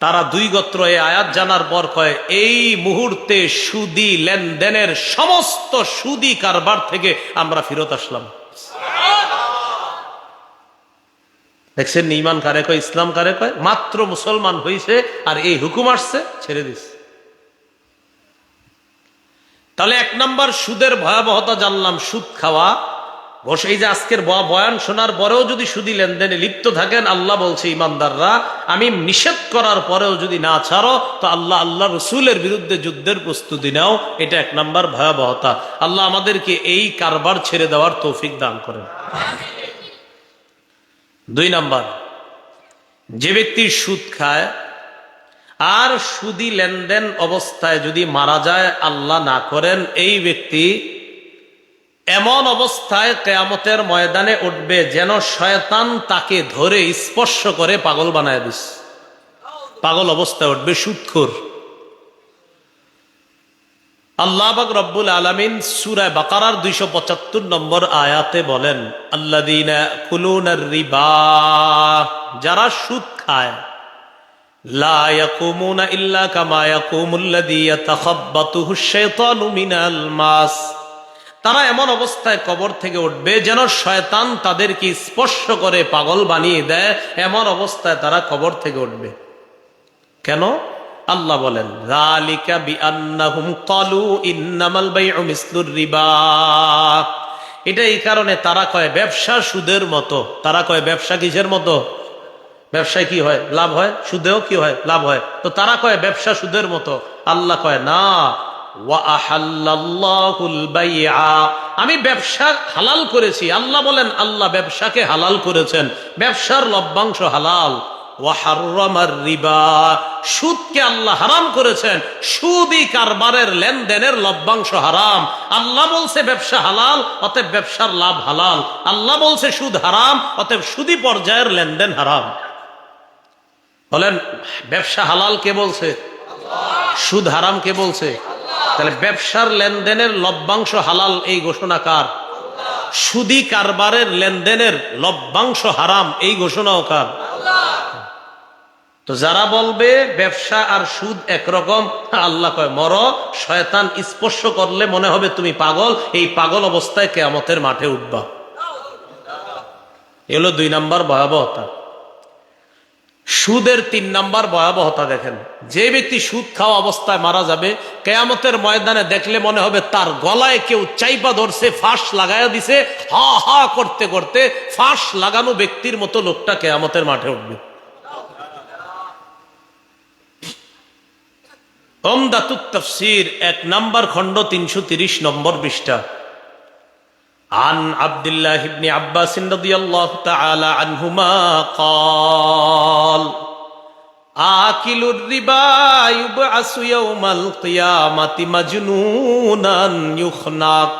তারা দুই গোত্র এই আয়াত জানার পর কয়, এই মুহূর্তে সুদি লেনদেনের সমস্ত সুদি কারবার থেকে আমরা ফিরত আসলাম। দেখছেন ঈমান কারে কয়, ইসলাম কারে কয়? মাত্র মুসলমান হইছে আর এই হুকুম আসছে, ছেড়ে দিচ্ছে। তাহলে 1 নম্বর সুদের ভয়াবহতা জানলাম, সুদ খাওয়া। এই যে আজকের বয়ান শোনার পরেও যদি সুদি লেনদেনে লিপ্ত থাকেন, আল্লাহ বলছে ইমানদাররা, আমি নিষেধ করার পরেও যদি না ছাড়ো, তো আল্লাহ রসুলের বিরুদ্ধে যুদ্ধের প্রস্তুতি নাও। এটা 1 নম্বর ভয়াবহতা। আল্লাহ আমাদেরকে এই কারবার ছেড়ে দেওয়ার তৌফিক দান করেন। 2 নম্বর, যে ব্যক্তি সুদ খায় আর সুদি লেনদেন অবস্থায় যদি মারা যায়, আল্লাহ না করেন, এই ব্যক্তি এমন অবস্থায় কিয়ামতের ময়দানে উঠবে যেন শয়তান তাকে ধরে স্পর্শ করে পাগল বানায় দিস। পাগল অবস্থায় উঠবে, সুদখোর। আল্লাহ পাক রব্বুল আলামিন সূরা বাকারার 275 নম্বর আয়াতে বলেন, আল্লাযীনা ইয়াকুলুনার রিবা, যারা সুদ খায়, লা ইয়াকুমুনা ইল্লা কামা ইয়াকুমুল্লাযী ইয়াতাখাব্বাতুহুশ শাইতানু মিনাল মাস, তারা এমন অবস্থায় কবর থেকে উঠবে যেন শয়তান তাদেরকে স্পর্শ করে পাগল বানিয়ে দেয়। এমন অবস্থায় তারা কবর থেকে উঠবে। কেন? আল্লাহ বলেন, যালিকা বিআন্নাহুম ক্বালু ইন্নামাল বাইউ মিসলুর রিবা, এটা এই কারণে তারা কয় ব্যবসা সুদের মতো। তারা কয় ব্যবসা কিসের মতো? ব্যবসায় কি হয়? লাভ হয়। সুদেও কি হয়? লাভ হয়। তো তারা কয় ব্যবসা সুদের মতো। আল্লাহ কয় না, আমি ব্যবসা হালাল করেছি। আল্লাহ বলেন, আল্লাহ ব্যবসাকে হালাল করেছেন, ব্যবসার লভ্যাংশ হালাল। ওয়াহাররামার রিবা, সুদকে আল্লাহ হারাম করেছেন, সুদি কারবারের লেনদেনের লভ্যাংশ হারাম। আল্লাহ বলছে ব্যবসা হালাল, অতএব ব্যবসার লাভ হালাল। আল্লাহ বলছে সুদ হারাম, অতএব সুদি পর্যায়ের লেনদেন হারাম। বলেন, ব্যবসা হালাল কে বলছে? সুদ হারাম কে বলছে? তাহলে ব্যবসার লেনদেনের লভ্যাংশ হালাল, এই ঘোষণা কার? সুদি কারবারের লেনদেনের লভ্যাংশ হারাম, এই ঘোষণাও কার? তো যারা বলবে ব্যবসা আর সুদ একরকম, আল্লাহ কয় মর, শয়তান স্পর্শ করলে মনে হবে তুমি পাগল, এই পাগল অবস্থায় কিয়ামতের মাঠে উঠবা। এগুলো 2 নম্বর ভয়াবহতা। সুদের 3 নম্বর ভয়াবহতা দেখেন, যে ব্যক্তি সুদ খাওয়া অবস্থায় মারা যাবে, কিয়ামতের ময়দানে দেখলে মনে হবে তার গলায় কেউ চাইপা ধরছে, ফাঁস লাগায়া দিছে, হা হা করতে করতে ফাঁস লাগানো ব্যক্তির মতো লোকটা কিয়ামতের মাঠে উঠবে। উমদাতুত তাফসীর 1 নম্বর খণ্ড 330 নম্বর পৃষ্ঠা। আন আব্দুল্লাহ ইবনে আব্বাস রাদিয়াল্লাহু তাআলা আনহুমা قال আকিলুর রিবা ইউবআসু ইয়াউমাল কিয়ামাতি মাজনুনান ইউখনাক।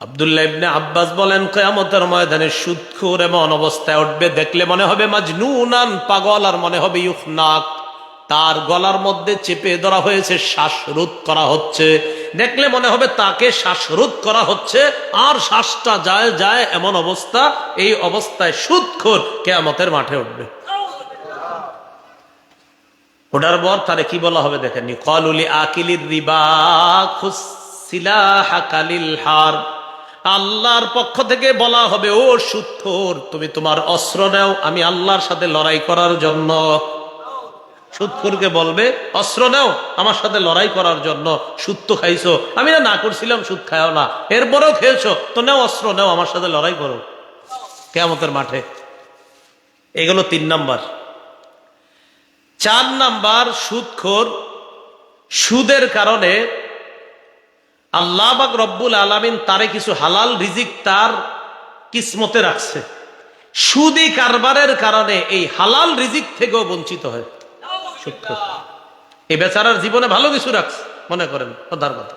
আব্দুল্লাহ ইবনে আব্বাস বলেন, কিয়ামতের ময়দানে সুদখোর এমন অবস্থায় উঠবে, দেখলে মনে হবে মাজনুনান, পাগল, আর মনে হবে ইউখনাক, তার গলার মধ্যে চেপে ধরা হয়েছে, শ্বাসরোধ করা হচ্ছে। দেখলে মনে হবে তাকে শ্বাসরোধ করা হচ্ছে, আর শ্বাসটা যায় যায় এমন অবস্থা। এই অবস্থায় সুদখোর কিয়ামতের মাঠে উঠবে। ওঠার পর তারে কি বলা হবে দেখেন, ক্বালুলি আকিলির রিবা খুসিলাহাকা লিল হার। আল্লাহর পক্ষ থেকে বলা হবে, ও সুদখোর, তুমি তোমার অস্ত্র নাও, আমি আল্লাহর সাথে লড়াই করার জন্য। সুদখোরকে বলবে, অস্ত্র নাও আমার সাথে লড়াই করার জন্য। সুদ তো খাইছো, আমি না করছিলাম সুদ খাও না, এরপরেও খেয়েছো, তো নাও অস্ত্র নাও, আমার সাথে লড়াই করো কিয়ামতের মাঠে। এগুলো 3 নাম্বার। 4 নাম্বার, সুদখোর সুদের কারণে আল্লাহ পাক রব্বুল আলামিন তারে কিছু হালাল রিজিক তার কিসমতে রাখছে। সুদি কারবারের কারণে এই হালাল রিজিক থেকেও বঞ্চিত হয় সুদখোর। এই বেচারার জীবনে ভালো কিছু রাখছে, মনে করেন কথার কথা,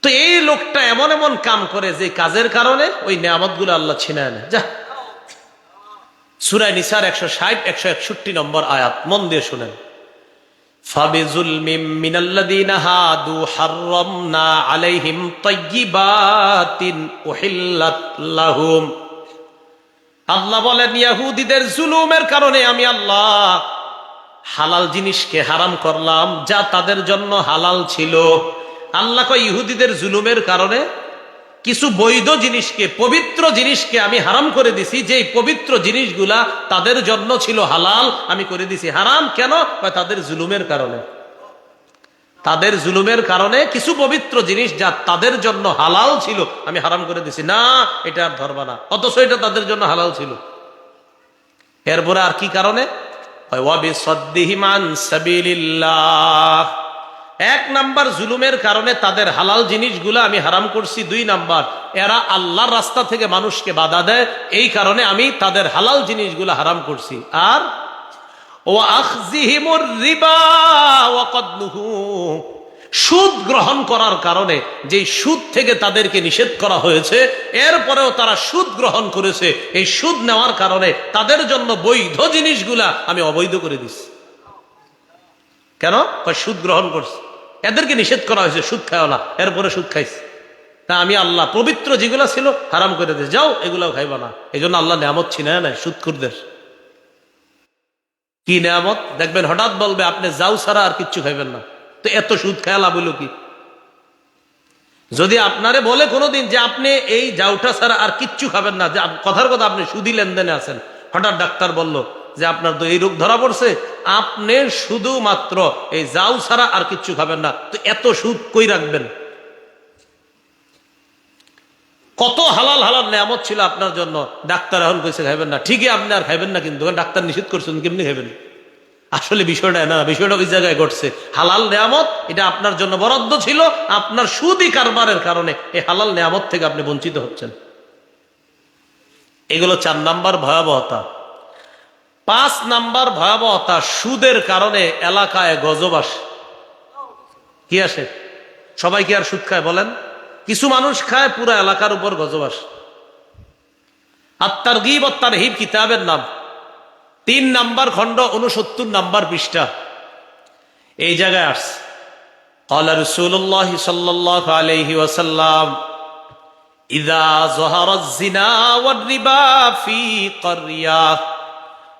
তো এই লোকটা এমন এমন কাম করে যে কাজের কারণে ওই নিয়ামতগুলো আল্লাহ ছিনায় নেয়। যা, সূরা নিসার 160 161 নম্বর আয়াত, মন দিয়ে শুনেন। ফাবিজুলমিম মিনাল্লাযীনা হাদু হাররামনা আলাইহিম তাইয়্যিবাতিন উহিল্লাত লাহুম। আল্লাহ বলেন, ইহুদীদের জুলুমের কারণে আমি আল্লাহ হালাল জিনিসকে হারাম করলাম যা তাদের জন্য হালাল ছিল। আল্লাহ কয়, ইহুদীদের জুলুমের কারণে কিছু বৈধ জিনিসকে, পবিত্র জিনিসকে আমি হারাম করে দিছি, যে পবিত্র জিনিসগুলা তাদের জন্য ছিল হালাল, আমি করে দিছি হারাম। কেন? তাদের জুলুমের কারণে। তাদের জুলুমের কারণে কিছু পবিত্র জিনিস যা তাদের জন্য হালাল ছিল আমি হারাম করে দিছি, না এটা আর ধরবা না, অথচ এটা তাদের জন্য হালাল ছিল। এরপরে আর কি কারণে? ওয়াবিসাদ্দিহিম আন সাবিলিল্লাহ। 1 নাম্বার, জুলুমের কারণে তাদের হালাল জিনিসগুলো আমি হারাম করছি। 2 নাম্বার, এরা আল্লাহর রাস্তা থেকে মানুষকে বাধা দেয়, এই কারণে আমি তাদের হালাল জিনিসগুলো হারাম করছি। আর ওয়া আখযিহিমুর রিবা ওয়া কদনুহু, সুদ গ্রহণ করার কারণে, যে সুদ থেকে তাদেরকে নিষেধ করা হয়েছে, এরপরেও তারা সুদ গ্রহণ করেছে। এই সুদ নেওয়ার কারণে তাদের জন্য বৈধ জিনিসগুলা আমি অবৈধ করে দিচ্ছি। কেন? সুদ গ্রহণ করছে, এদেরকে নিষেধ করা হয়েছে সুদ খাও না, এরপরে সুদ খাইছে, তা আমি আল্লাহ পবিত্র যেগুলো ছিল হারাম করে দিয়েছি, যাও এগুলাও খাইবা না। এই জন্য আল্লাহ নিয়ামত ছিনায় নাই সুদখোরদের। কি নিয়ামত দেখবেন, হঠাৎ বলবে আপনি যাও ছাড়া আর কিচ্ছু খাইবেন না, তো এত সুদ খায় লাভ হইল কি? যদি আপনারে বলে কোনোদিন যে আপনি এই যাওটা ছাড়া আর কিচ্ছু খাবেন না, যে কথার কথা আপনি সুদি লেনদেনে আছেন, হঠাৎ ডাক্তার বলল যে আপনার তো এই রোগ ধরা পড়ছে, আপনি শুধুমাত্র এই যাও ছাড়া আর কিচ্ছু খাবেন না, তো এত সুদ কই রাখবেন? কত হালাল হালাল নিয়ামত ছিল আপনার জন্য, ডাক্তার এখন কইছে খাইবেন না। ঠিকই আপনি আর খাইবেন না, কিন্তু ডাক্তার নিষেধ করছেন, কেমনি খাইবেন? আসলে বিষয়টা না, বিষয়টা ওই জায়গায় ঘটছে। হালাল নিয়ামত এটা আপনার জন্য বরাদ্দ ছিল, আপনার সুদি কারবারের কারণে এই হালাল নিয়ামত থেকে আপনি বঞ্চিত হচ্ছেন। এগুলো 4 নাম্বার ভয়াবহতা। 5 নাম্বার ভয়াবহতা, সুদের কারণে এলাকায় গজব আসে। কি আসে? সবাই কি আর সুদ খায় বলেন? কিছু মানুষ খায়, পুরো এলাকার উপর গজব আসে। আত-তারগীব ওয়াত তারহিব কিতাবের নাম, 3 নাম্বার খণ্ড 69 নাম্বার পৃষ্ঠা। এই জায়গায় আসছে, ক্বালা রাসূলুল্লাহ সাল্লাল্লাহু আলাইহি ওয়াসাল্লাম, ইযা যাহারাজ জিনা ওয়ার রিবা ফি ক্বরিয়া।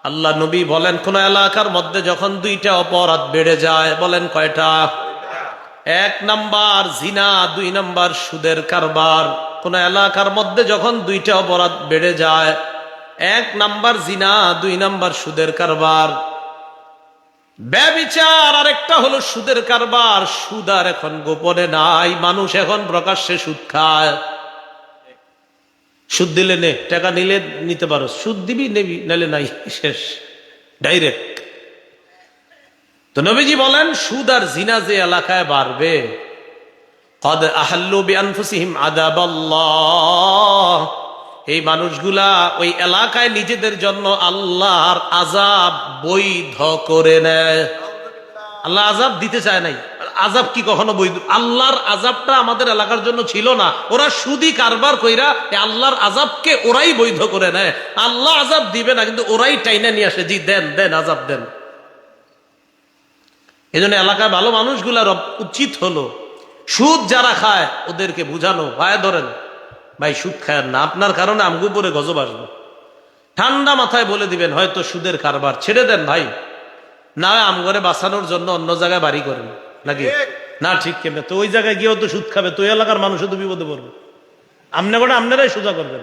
আল্লাহ নবী বলেন, কোন এলাকার মধ্যে যখন 2টা অপরাধ বেড়ে যায়, বলেন কয়টা? 1 নাম্বার জিনা, 2 নাম্বার সুদের কারবার। কোন এলাকার মধ্যে যখন 2টা অপরাধ বেড়ে যায়, 1 নাম্বার জিনা, 2 নাম্বার সুদের কারবার। ব্যভিচার আর একটা হলো সুদের কারবার। সুদ আর এখন গোপনে নাই, মানুষ এখন প্রকাশ্যে সুদ খায়। সুদ দিলে নে, টাকা নিলে নিতে পারো, সুদ দিবি নেবি, নালে নাই, শেষ, ডাইরেক্ট। তো নবীজি বলেন সুদ আর জিনা যে এলাকায় বাড়বে, কদ আহাল্লু বিআনফুসিহিম আযাবাল্লাহ, এই মানুষগুলা ওই এলাকায় নিজেদের জন্য আল্লাহর আযাব বৈধ করে নেয়। আল্লাহ আযাব দিতে চায় নাই। আযাব কি কখনো বৈধ? আল্লাহর আযাবটা আমাদের এলাকার জন্য ছিল না, ওরা সুদি কারবার কইরা আল্লাহর আযাবকে ওরাই বৈধ করে নেয়। আল্লাহ আযাব দিবে না, কিন্তু ওরাই টাইনা নিয়ে আসে, জি দেন দেন আযাব দেন। এই জন্য এলাকায় ভালো মানুষগুলার উচিত হলো সুদ যারা খায় ওদেরকে বুঝানো, ভাই ধরেন ভাই সুদ খায় না, আপনার কারণে আমগো উপরে গজব আসবে। ঠান্ডা মাথায় বলে দিবেন হয়তো সুদের কারবার ছেড়ে দেন ভাই, না আমগরে বাঁচানোর জন্য অন্য জায়গায় বাড়ি করেন নাকি না? ঠিক কেমনে তো ওই জায়গায় গিয়েও তো সুদ খাবে, তো ওই এলাকার মানুষও তো বিপদে পড়বে। আপনারাই সোজা করবেন,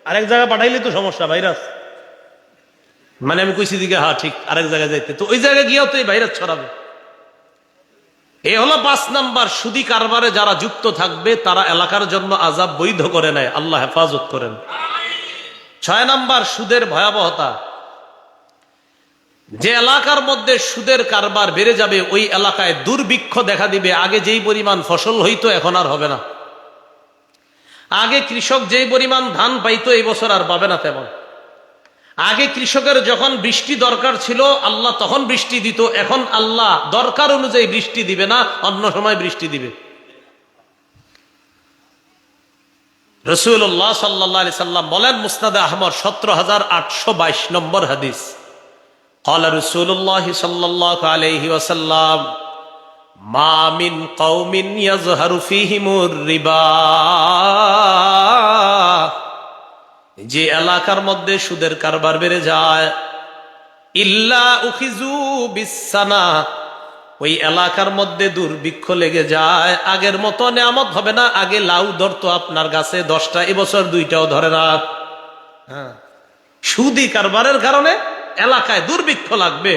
আরেক জায়গায় পাঠাইলে তো সমস্যা, ভাইরাস। মানে আমি কইছি দিকে হ্যাঁ ঠিক, আরেক জায়গায় যাইতে তো ওই জায়গায় গিয়েও তো এই ভাইরাস ছড়াবে। এই হলো 5 নাম্বার, সুদি কারবারে যারা যুক্ত থাকবে তারা এলাকার জন্য আযাব বৈধ করে নেয়, আল্লাহ হেফাজত করেন। 6 নাম্বার, সুদের ভয়াবহতা। যে এলাকার মধ্যে সুদের কারবার বেড়ে যাবে ওই এলাকায় দুর্ভিক্ষ দেখা দিবে। আগে যেই পরিমাণ ফসল হইতো এখন আর হবে না। আগে কৃষক যেই পরিমাণ ধান পাইতো এই বছর আর পাবে না তেমন। আগে কৃষকের যখন বৃষ্টি দরকার ছিল আল্লাহ তখন বৃষ্টি দিত, এখন আল্লাহ দরকার অনুযায়ী বৃষ্টি দিবে না, অন্য সময় বৃষ্টি দিবে। রাসূলুল্লাহ সাল্লাল্লাহু আলাইহি সাল্লাম বলেন, মুসনাদে আহমদ 17822 নম্বর হাদিস, ক্বালা রাসূলুল্লাহ সাল্লাল্লাহু আলাইহি ওয়াসাল্লাম, মা মিন কওমিন ইয়াযহারু ফীহিমুর রিবা, যে এলাকার মধ্যে সুদের কারবার বেড়ে যায়, ইল্লা উখিজু বিসানা, ওই এলাকার মধ্যে দুর্ভিক্ষ লেগে যায়। আগের মতো নেয়ামত হবে না, আগে লাউ ধরতো আপনার গাছে 10টা, এবছর 2টাও ধরে না। সুদি কারবারের কারণে এলাকায় দুর্ভিক্ষ লাগবে।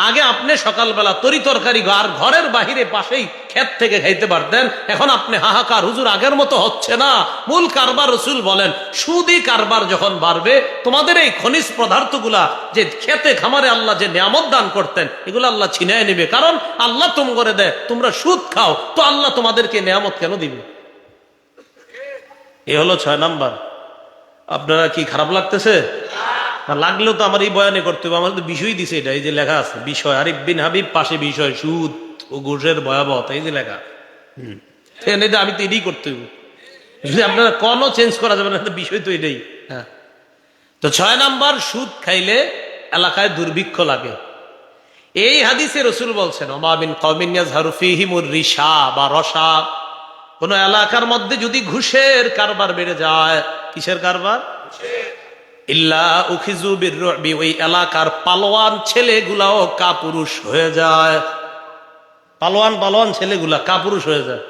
আগে আপনি সকালবেলা তরি তরকারি আর ঘরের বাহিরে পাশেই ক্ষেত থেকে খাইতে পারতেন, এখন আপনি হাহাকার, হুজুর আগের মতো হচ্ছে না। মূল কারবার রাসূল বলেন সুদি কারবার যখন বাড়বে তোমাদের এই খনিজ পদার্থগুলা যে খেতে খামারে আল্লাহ যে নিয়ামত দান করতেন এগুলো আল্লাহ ছিনায় নেবে। কারণ আল্লাহ তুম করে দেয়, তোমরা সুদ খাও, তো আল্লাহ তোমাদেরকে নিয়ামত কেন দিবে? এ হলো 6 নাম্বার। আপনারা কি খারাপ লাগতেছে? না লাগলেও তো আমার এই বয়ানে করতে হবে, আমার তো বিষয় দিছে এটা, এই যে লেখা আছে বিষয়, আরিফ বিন হাবিব পাশে বিষয়, সুদ ও ঘুষের ভয়াবহতা, এই যে লেখা। আমি তো এটাই করতে হবে, যদি আপনারা কোনো চেঞ্জ করা যাবে না, বিষয় তো এটাই। হ্যাঁ, তো 6 নাম্বার, সুদ খাইলে এলাকায় দুর্ভিক্ষ লাগে। এই হাদিসে রাসূল বলছেন, ওমা মিন কওমিন ইয়াযহারু ফীহিমুর রিশা বা রসা, কোন এলাকার মধ্যে যদি ঘুষের কারবার বেড়ে যায়। কিসের কারবার? ইল্লা উখিজু বিররুবি, ওই এলাকার পালোয়ান ছেলেগুলাও কাপুরুষ হয়ে যায়। পালোয়ান ছেলেগুলা কাপুরুষ হয়ে যায়।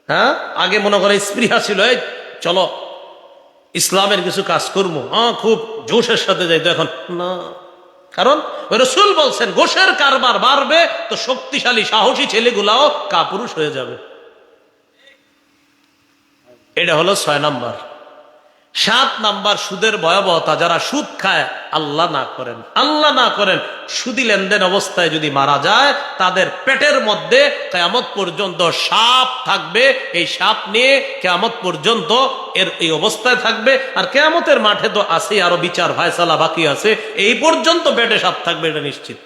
হ্যাঁ, আগে মনে করে স্পৃহা ছিল, এই চলো ইসলামের কিছু কাজ করবো, খুব জোশের সাথে যাইতো, এখন না। কারণ ওই রাসূল বলছেন ঘুষের কারবার বাড়বে তো শক্তিশালী সাহসী ছেলেগুলাও কাপুরুষ হয়ে যাবে। এটা হলো 6 নাম্বার। 7 নাম্বার, সুদের ভয়াবহতা। যারা সুদ খায় আল্লাহ না করেন সুদি লেনদেন অবস্থায় যদি মারা যায়, তাদের পেটের মধ্যে কিয়ামত পর্যন্ত সাপ থাকবে। এই সাপ নিয়ে কিয়ামত পর্যন্ত এই অবস্থায় থাকবে। আর কিয়ামতের মাঠে তো আছে আরো বিচার ফায়সালা বাকি আছে, এই পর্যন্ত পেটে সাপ থাকবে, এটা নিশ্চিত।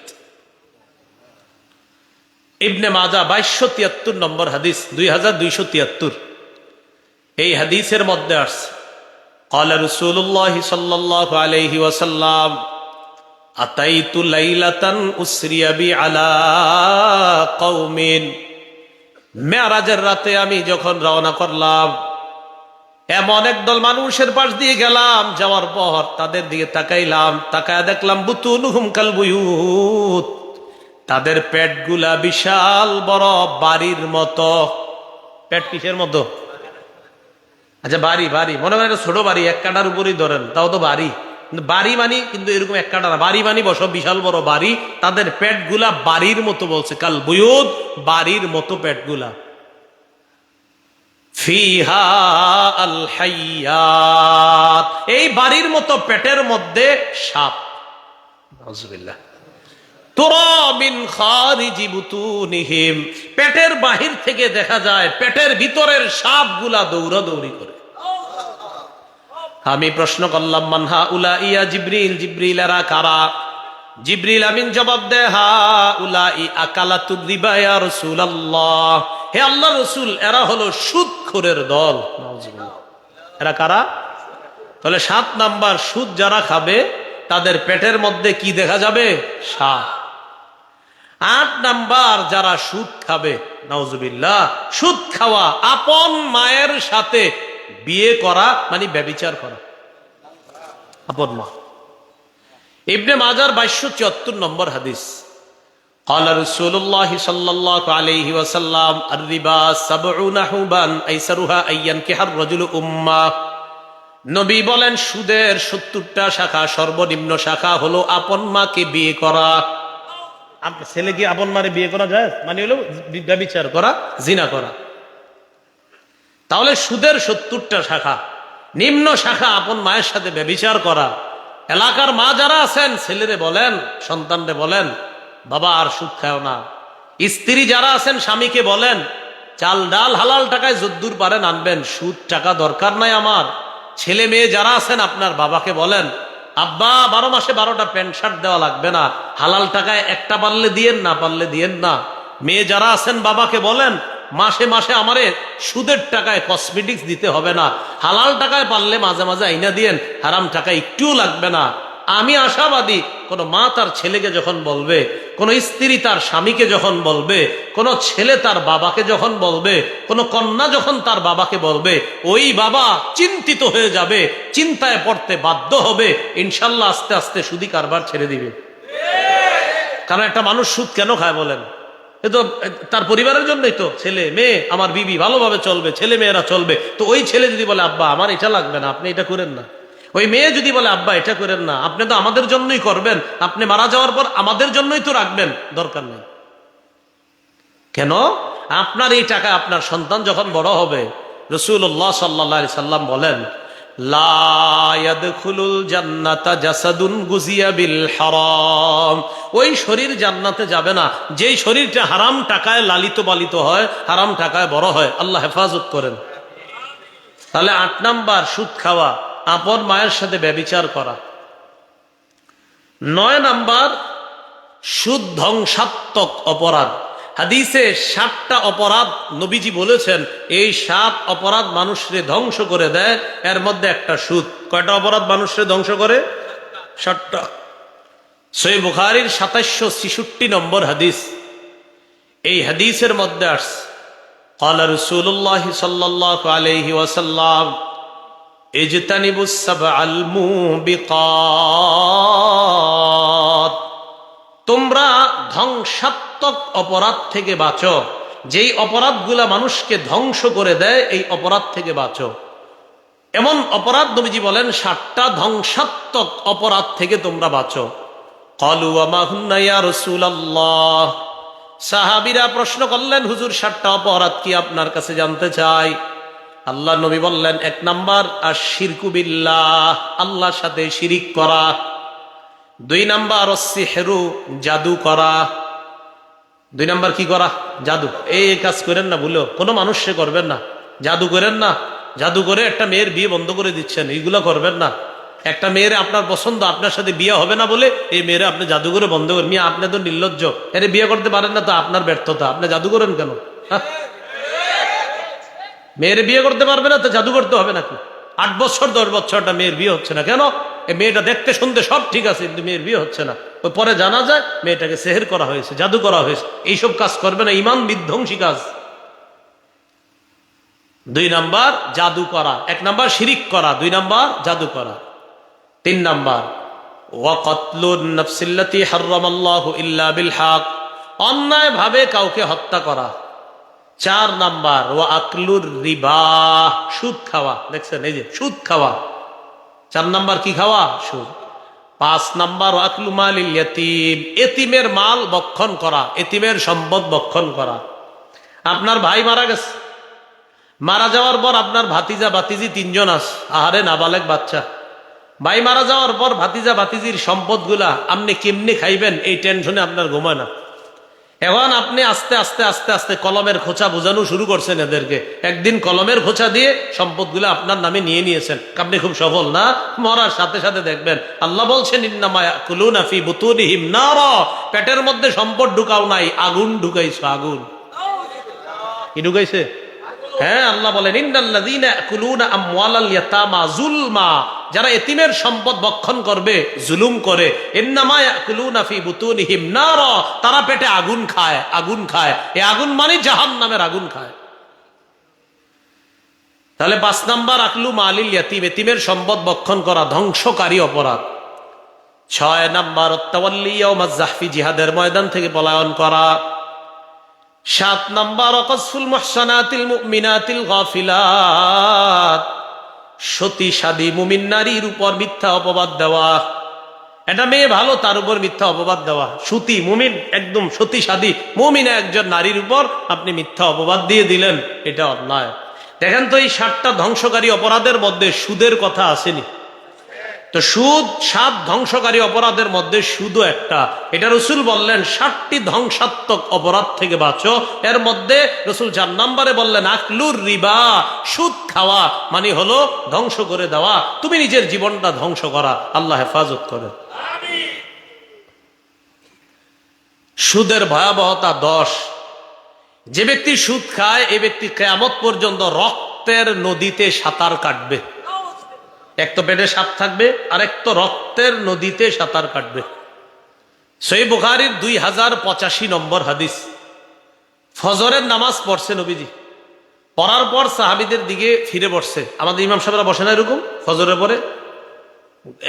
ইবনে মাজাহ 2273 নম্বর হাদিস, 2273। এই হাদিসের মধ্যে আসছে, قال رسول الله صلى الله عليه وسلم أتيت ليلة أسري بي على قوم, মেরাজের রাতে আমি যখন রওনা করলাম এমন একদল মানুষের পাশ দিয়ে গেলাম, যাওয়ার পর তাদের দিকে তাকাইলাম, তাকায় দেখলাম বুতুনুহুম কাল বুয়ুত, তাদের পেটগুলা বিশাল বড় বাড়ির মতো। পেট কিসের মতো? আচ্ছা বাড়ি মনে করেন ছোট বাড়ি, 1 কাঠার উপরেই ধরেন, তাও তো বাড়ি। বাড়ি মানি কিন্তু এরকম 1 কাঠা না, বাড়ি মানি বসো বিশাল বড় বাড়ি। তাদের পেটগুলা বাড়ির মতো বলছে, কাল বুয়ুত, বাড়ির মতো পেটগুলা। ফিহা আল হাইয়াত, এই বাড়ির মতো পেটের মধ্যে সাপ। নাউজুবিল্লাহ। তুরা মিন খারিজি বুতুনিহিম, পেটের বাহির থেকে দেখা যায় পেটের ভিতরের সাপগুলা দৌড়াদৌড়ি করে। আমি প্রশ্ন করলাম, মান হাউলা ইয়া জিবরিল, জিবরিল এরা কারা? জিবরিল আমিন জবাব দেয়, হাউলাই আকালাতুর রিবা ইয়া রাসূলুল্লাহ, হে আল্লাহর রাসূল এরা হলো সুদখোরের দল। নাউজুবিল্লাহ। এরা কারা? তাহলে 7 নাম্বার, সুদ যারা খাবে তাদের পেটের মধ্যে কি দেখা যাবে? সাপ। 8 নাম্বার, যারা সুদ খাবে, নাউজুবিল্লাহ, সুদ খাওয়া, আপন মায়ের সাথে বিয়ে করা মানে ব্যভিচার করা, আপন মা। ইবনে মাজার 2274 নম্বর হাদিস, قال رسول الله صلى الله عليه وسلم الربا 70 حبا ايسرها ان ينكح الرجل امه। নবী বলেন সুদের 70টা শাখা, সর্বনিম্ন শাখা হলো আপন মাকে বিয়ে করা। ছেলে কি আপন মারে বিয়ে করা যায়? মানে হলো ব্যভিচার করা, জিনা করা। তাহলে সুদের 70টা শাখা, নিম্ন শাখা আপন মায়ের সাথে ব্যভিচার করা। এলাকার মা যারা আছেন, ছেলেরে বলেন, সন্তানরে বলেন, বাবা আর সুদ খাও না। স্ত্রী যারা আছেন, স্বামীকে বলেন, চাল ডাল হালাল টাকায় যদ্দূর পারেন আনবেন, সুদ টাকা দরকার নাই আমার। ছেলে মেয়ে যারা আছেন, আপনার বাবাকে বলেন, আব্বা 12 মাসে 12টা প্যান্ট শার্ট দেওয়া লাগবে না, হালাল টাকায় একটা পারলে দিয়েন না, পারলে দিয়েন না। মেয়ে যারা আছেন, বাবাকে বলেন, মাসে মাসে আমারে সুদের টাকায় কসমেটিক্স দিতে হবে না, হালাল টাকায় পারলে মাঝে মাঝে আইনা দিয়েন, হারাম টাকা একটুও লাগবে না। আমি আশাবাদী, কোন মা তার ছেলেকে যখন বলবে, কোন স্ত্রী তার স্বামীকে যখন বলবে, কোন ছেলে তার বাবাকে যখন বলবে, কোন কন্যা যখন তার বাবাকে বলবে, ওই বাবা চিন্তিত হয়ে যাবে, চিন্তায় পড়তে বাধ্য হবে, ইনশাল্লাহ আস্তে আস্তে সুদি কারবার ছেড়ে দিবে। কারণ একটা মানুষ সুদ কেন খায় বলেন? এ তো তার পরিবারের জন্যই তো। ছেলে মেয়ে, আমার বিবি ভালোভাবে চলবে, ছেলে মেয়েরা চলবে। তো ওই ছেলে যদি বলে, আব্বা আমার এটা লাগবে না, আপনি এটা করেন না। ওই মেয়ে যদি বলে, আব্বা এটা করেন না, আপনি তো আমাদের জন্যই করবেন, আপনি মারা যাওয়ার পর আমাদের জন্যই তো রাখবেন, দরকার নেই। কেন? আপনার এই টাকা আপনার সন্তান যখন বড় হবে, রাসূলুল্লাহ সাল্লাল্লাহু আলাইহি সাল্লাম বলেন, লা ইয়াদখুলুল জান্নাতা জাসাদুন গুজিয়া বিল হারাম। ওই শরীর জান্নাতে যাবে না যেই শরীরটা হারাম টাকায় লালিত পালিত হয়, হারাম টাকায় বড় হয়। আল্লাহ হেফাজত করেন। তাহলে 8 নাম্বার, সুদ খাওয়া, আপন মায়ের সাথে ব্যভিচার করা। 9 নাম্বার, সুদ ধ্বংসাত্মক অপরাধ। হাদিসে 7টা অপরাধ নবীজি বলেছেন, এই 7 অপরাধ মানুষরে ধ্বংস করে দেয়, এর মধ্যে একটা সুদ। কয়টা অপরাধ মানুষরে ধ্বংস করে? 7টা। সহিহ বুখারীর 2766 নম্বর হাদিস, এই হাদিসের মধ্যে আসছে, ক্বালা রাসূলুল্লাহ সাল্লাল্লাহু আলাইহি ওয়াসাল্লাম ইজতানিবুস সাবআল মুবিকাত। তোমরা ধ্বংসাত্মক অপরাধ থেকে বাঁচো, যেই অপরাধগুলা মানুষকে ধ্বংস করে দেয়, এই অপরাধ থেকে বাঁচো। এমন অপরাধ নবীজি বলেন 7টা ধ্বংসাত্মক অপরাধ থেকে তোমরা বাঁচো। ক্বালু ওয়া মা হুন্না ইয়া রাসূলুল্লাহ। সাহাবীরা প্রশ্ন করলেন, হুজুর 7টা অপরাধ কি আপনার কাছে জানতে চাই। আল্লাহ নবী বললেন, 1 নাম্বার আশ-শিরকু বিল্লাহ, আল্লাহর সাথে শিরিক করা। 2 নাম্বার অস-সিহরু, জাদু করা। 2 নাম্বার কি করা? জাদু। এই কাজ করেন না, ভুলেও কোনো মানুষে করবেন না। জাদু করেন না, জাদু করে একটা মেয়ের বিয়ে বন্ধ করে দিচ্ছেন, এইগুলো করবেন না। একটা মেয়ের আপনার পছন্দ, আপনার সাথে বিয়ে হবে না বলে এই মেয়েরে আপনি জাদু করে বন্ধ করেন। মিয়া আপনি তো নির্লজ্জ, এর বিয়ে করতে পারেন না তো আপনার ব্যর্থতা, আপনি জাদু করেন কেন? মেয়ের বিয়ে করতে পারবে না তো জাদু করতে হবে নাকি? 8 বছর 10 বছর একটা মেয়ের বিয়ে হচ্ছে না কেন? এই মেয়েটা দেখতে শুনতে সব ঠিক আছে, কিন্তু মেয়ের বিয়ে হচ্ছে না। ওই পরে জানা যায় মেয়েটাকে সেহের করা হয়েছে, জাদু করা হয়েছে। এইসব কাজ করবে না, ইমান বিধ্বংসী কাজ। 2 নাম্বার জাদু করা, 1 নাম্বার শিরিক করা, 2 নাম্বার জাদু করা। 3 নাম্বার ওয়া কতলুন নাফসিল্লাতী হারামাল্লাহু ইল্লা বিল হক, অন্যায় ভাবে কাউকে হত্যা করা। 4 নাম্বার ওয়া আকলুর রিবা, সুদ খাওয়া। দেখছেন, এই যে সুদ খাওয়া। 4 নাম্বার কি খাওয়া? সুদ। 5 নাম্বার ওয়া আকলু মালিল ইয়াতীম, এতিমের মাল ভক্ষণ করা, এতিমের সম্পদ ভক্ষণ করা। আপনার ভাই মারা গেছে, মারা যাওয়ার পর আপনার ভাতিজা ভাতিজি 3 জন আছে, আহারে নাবালেগ বাচ্চা, ভাই মারা যাওয়ার পর ভাতিজা ভাতিজির সম্পদগুলা আপনি কেমনে খাইবেন এই টেনশনে আপনার ঘুমায় না। এখন আপনি আস্তে আস্তে আস্তে আস্তে কলমের খোঁচা বোঝানো শুরু করছেন এদেরকে। একদিন কলমের খোঁচা দিয়ে সম্পদগুলো আপনার নামে নিয়ে নিয়েছেন, আপনি খুব সফল না। মরার সাথে সাথে দেখবেন আল্লাহ বলছেন ইন্নামা ইয়াকুলুনা ফি বুতুনিহিম নারা, পেটের মধ্যে সম্পদ ঢুকাও নাই, আগুন ঢুকাইছো। আগুন কি ঢুকাইছে? হ্যাঁ, আল্লাহ বলেন ইন্নাল্লাযীনা ইয়াকুলুনা আমওয়ালাল ইয়াতামা যুলমা, যারা এতিমের সম্পদ ভক্ষণ করবে, জুলুম করে, ইন্নামা ইয়াকুলুনা ফি বুতুনিহিম নারা, তারা পেটে আগুন খায়। আগুন খায়, এই আগুন মানে জাহান্নামের আগুন খায়। তাহলে 5 নাম্বার আকলু মালিল ইয়াতিম, এতিমের সম্পদ ভক্ষণ করা ধ্বংসকারী অপরাধ। 6 নাম্বার আত-তাওয়াল্লি ইয়াউমাজ জাহফি, জিহাদের ময়দান থেকে পলায়ন করা। 7 নাম্বার ওয়াকসফুল মুহসানাতিল মুমিনাতিল গাফিলাত, সতী সাদী মুমিন নারীর উপর মিথ্যা অপবাদ দেওয়া। এটা মেয়ে ভালো, তার উপর মিথ্যা অপবাদ দেওয়া। সতী মুমিন, একদম সতী সাদী মুমিনা একজন নারীর উপর আপনি মিথ্যা অপবাদ দিয়ে দিলেন, এটা অন্যায়। দেখেন তো এই 7টা ধ্বংসকারী অপরাধের মধ্যে সুদের কথা আসেনি। তো সুদ 7 ধ্বংসকারী অপরাধের মধ্যে সুদও একটা। এটা রসুল বললেন 7টি ধ্বংসাত্মক অপরাধ থেকে বাঁচো। এর মধ্যে রসুল 4 নম্বরে বললেন আকলুর রিবা, সুদ খাওয়া মানে হলো ধ্বংস করে দেওয়া, তুমি নিজের জীবনটা ধ্বংস করা। আল্লাহ হেফাজত করে। সুদের ভয়াবহতা 10। যে ব্যক্তি সুদ খায় এ ব্যক্তি কিয়ামত পর্যন্ত রক্তের নদীতে সাঁতার কাটবে। এক তো পেটে সাপ থাকবে, আর এক তো রক্তের নদীতে সাঁতার কাটবে। সহিহ বুখারীর 2085 নম্বর হাদিস। ফজরের নামাজ পড়ছে নবীজি, পড়ার পর সাহাবীদের দিকে ফিরে বসছে। আমাদের ইমাম সাহেবরা বসে না এরকম ফজরের পরে,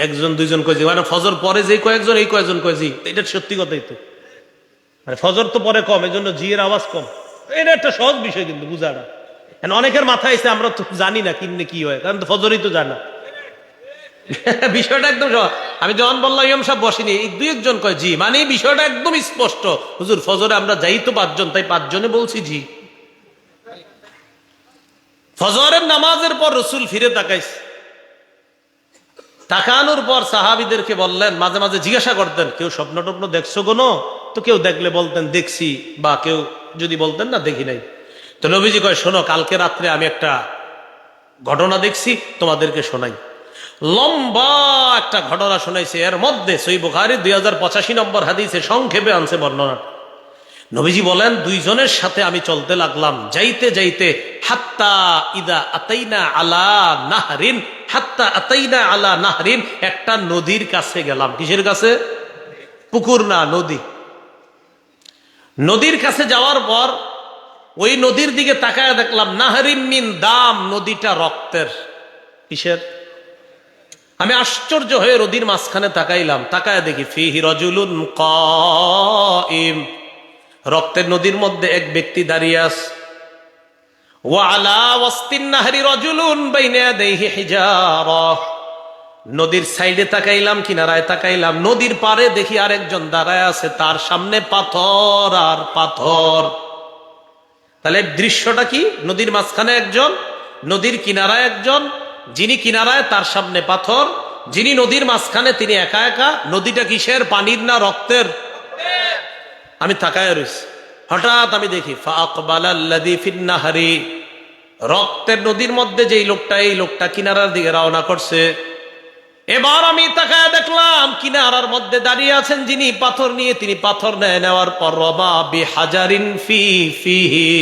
একজন দুইজন কয়েছি, মানে ফজর পরে যে কয়েকজন এই কয়েকজন কয়েছি, এটা সত্যি কথাই তো। মানে ফজর তো পরে কম, এই জন্য জিয়ের আওয়াজ কম। এটা একটা সহজ বিষয় কিন্তু বুঝাটা। অনেকের মাথায় এসে আমরা তো জানি না কিমনে কি হয়, কারণ তো ফজরই তো জানা। বিষয়টা একদম সহজ। আমি যখন বললাম ইমাম সাহেব বসেনি, এই 2-1 কয় জি, মানে বিষয়টা একদম স্পষ্ট। হুজুর ফজরে আমরা যাই তো 5 জন, তাই 5 জনে বলছি জি। ফজরের নামাজের পর রসুল ফিরে তাকাইছে, তাকানোর পর সাহাবীদেরকে বললেন, মাঝে মাঝে জিজ্ঞাসা করতেন কেউ স্বপ্ন টপ্ন দেখছো কোনো? তো কেউ দেখলে বলতেন দেখছি, বা কেউ যদি বলতেন না দেখি নাই। তো নবীজি কয় শোনো, কালকে রাত্রে আমি একটা ঘটনা দেখছি, তোমাদেরকে শোনাই। লম্বা একটা ঘটনা শোনাইছে। এর মধ্যে সহিহ বুখারী 2085 নম্বর হাদিসে সংক্ষেপে আনছে বর্ণনা। নবীজি বলেন 2 জনের সাথে আমি চলতে লাগলাম, যাইতে যাইতে হাত্তা ইদা আতাইনা আলা নাহরিন, হাত্তা আতাইনা আলা নাহরিন, একটা নদীর কাছে গেলাম। কিসের কাছে? পুকুর না, নদী। নদীর কাছে যাওয়ার পর ওই নদীর দিকে তাকায় দেখলাম নাহরিন মিন দাম, নদীটা রক্তের। কিসের? আমি আশ্চর্য হয়ে নদীর মাঝখানে তাকাইলাম, তাকায় দেখি ফিহি রাজুলুন কাইম, রক্তের নদীর মধ্যে এক ব্যক্তি দাঁড়িয়ে আছে। ওয়া আলা ওয়াসতিন নাহরি রাজুলুন বাইনা ইয়াদাইহি হিজারা, নদীর সাইডে তাকাইলাম, কিনারায় তাকাইলাম, নদীর পারে দেখি আরেকজন দাঁড়ায় আছে, তার সামনে পাথর আর পাথর। তাহলে দৃশ্যটা কি? নদীর মাঝখানে একজন, নদীর কিনারায় একজন, যিনি কিনারায় তার সামনে পাথর, যিনি নদীর মাঝখানে তিনি একা একা। নদীটা কিসের? পানির না রক্তের? আমি তাকায় রইছি, হঠাৎ আমি দেখি ফাআকবালাল্লাযী ফিন নাহরি, রক্তের নদীর মধ্যে যেই লোকটা, এই লোকটা কিনারার দিকে রওনা করছে। এবার আমি তাকায় দেখলাম কিনারার মধ্যে দাঁড়িয়ে আছেন যিনি পাথর নিয়ে, তিনি পাথর নেওয়ার পর রমা বিহাজারিন ফিহি,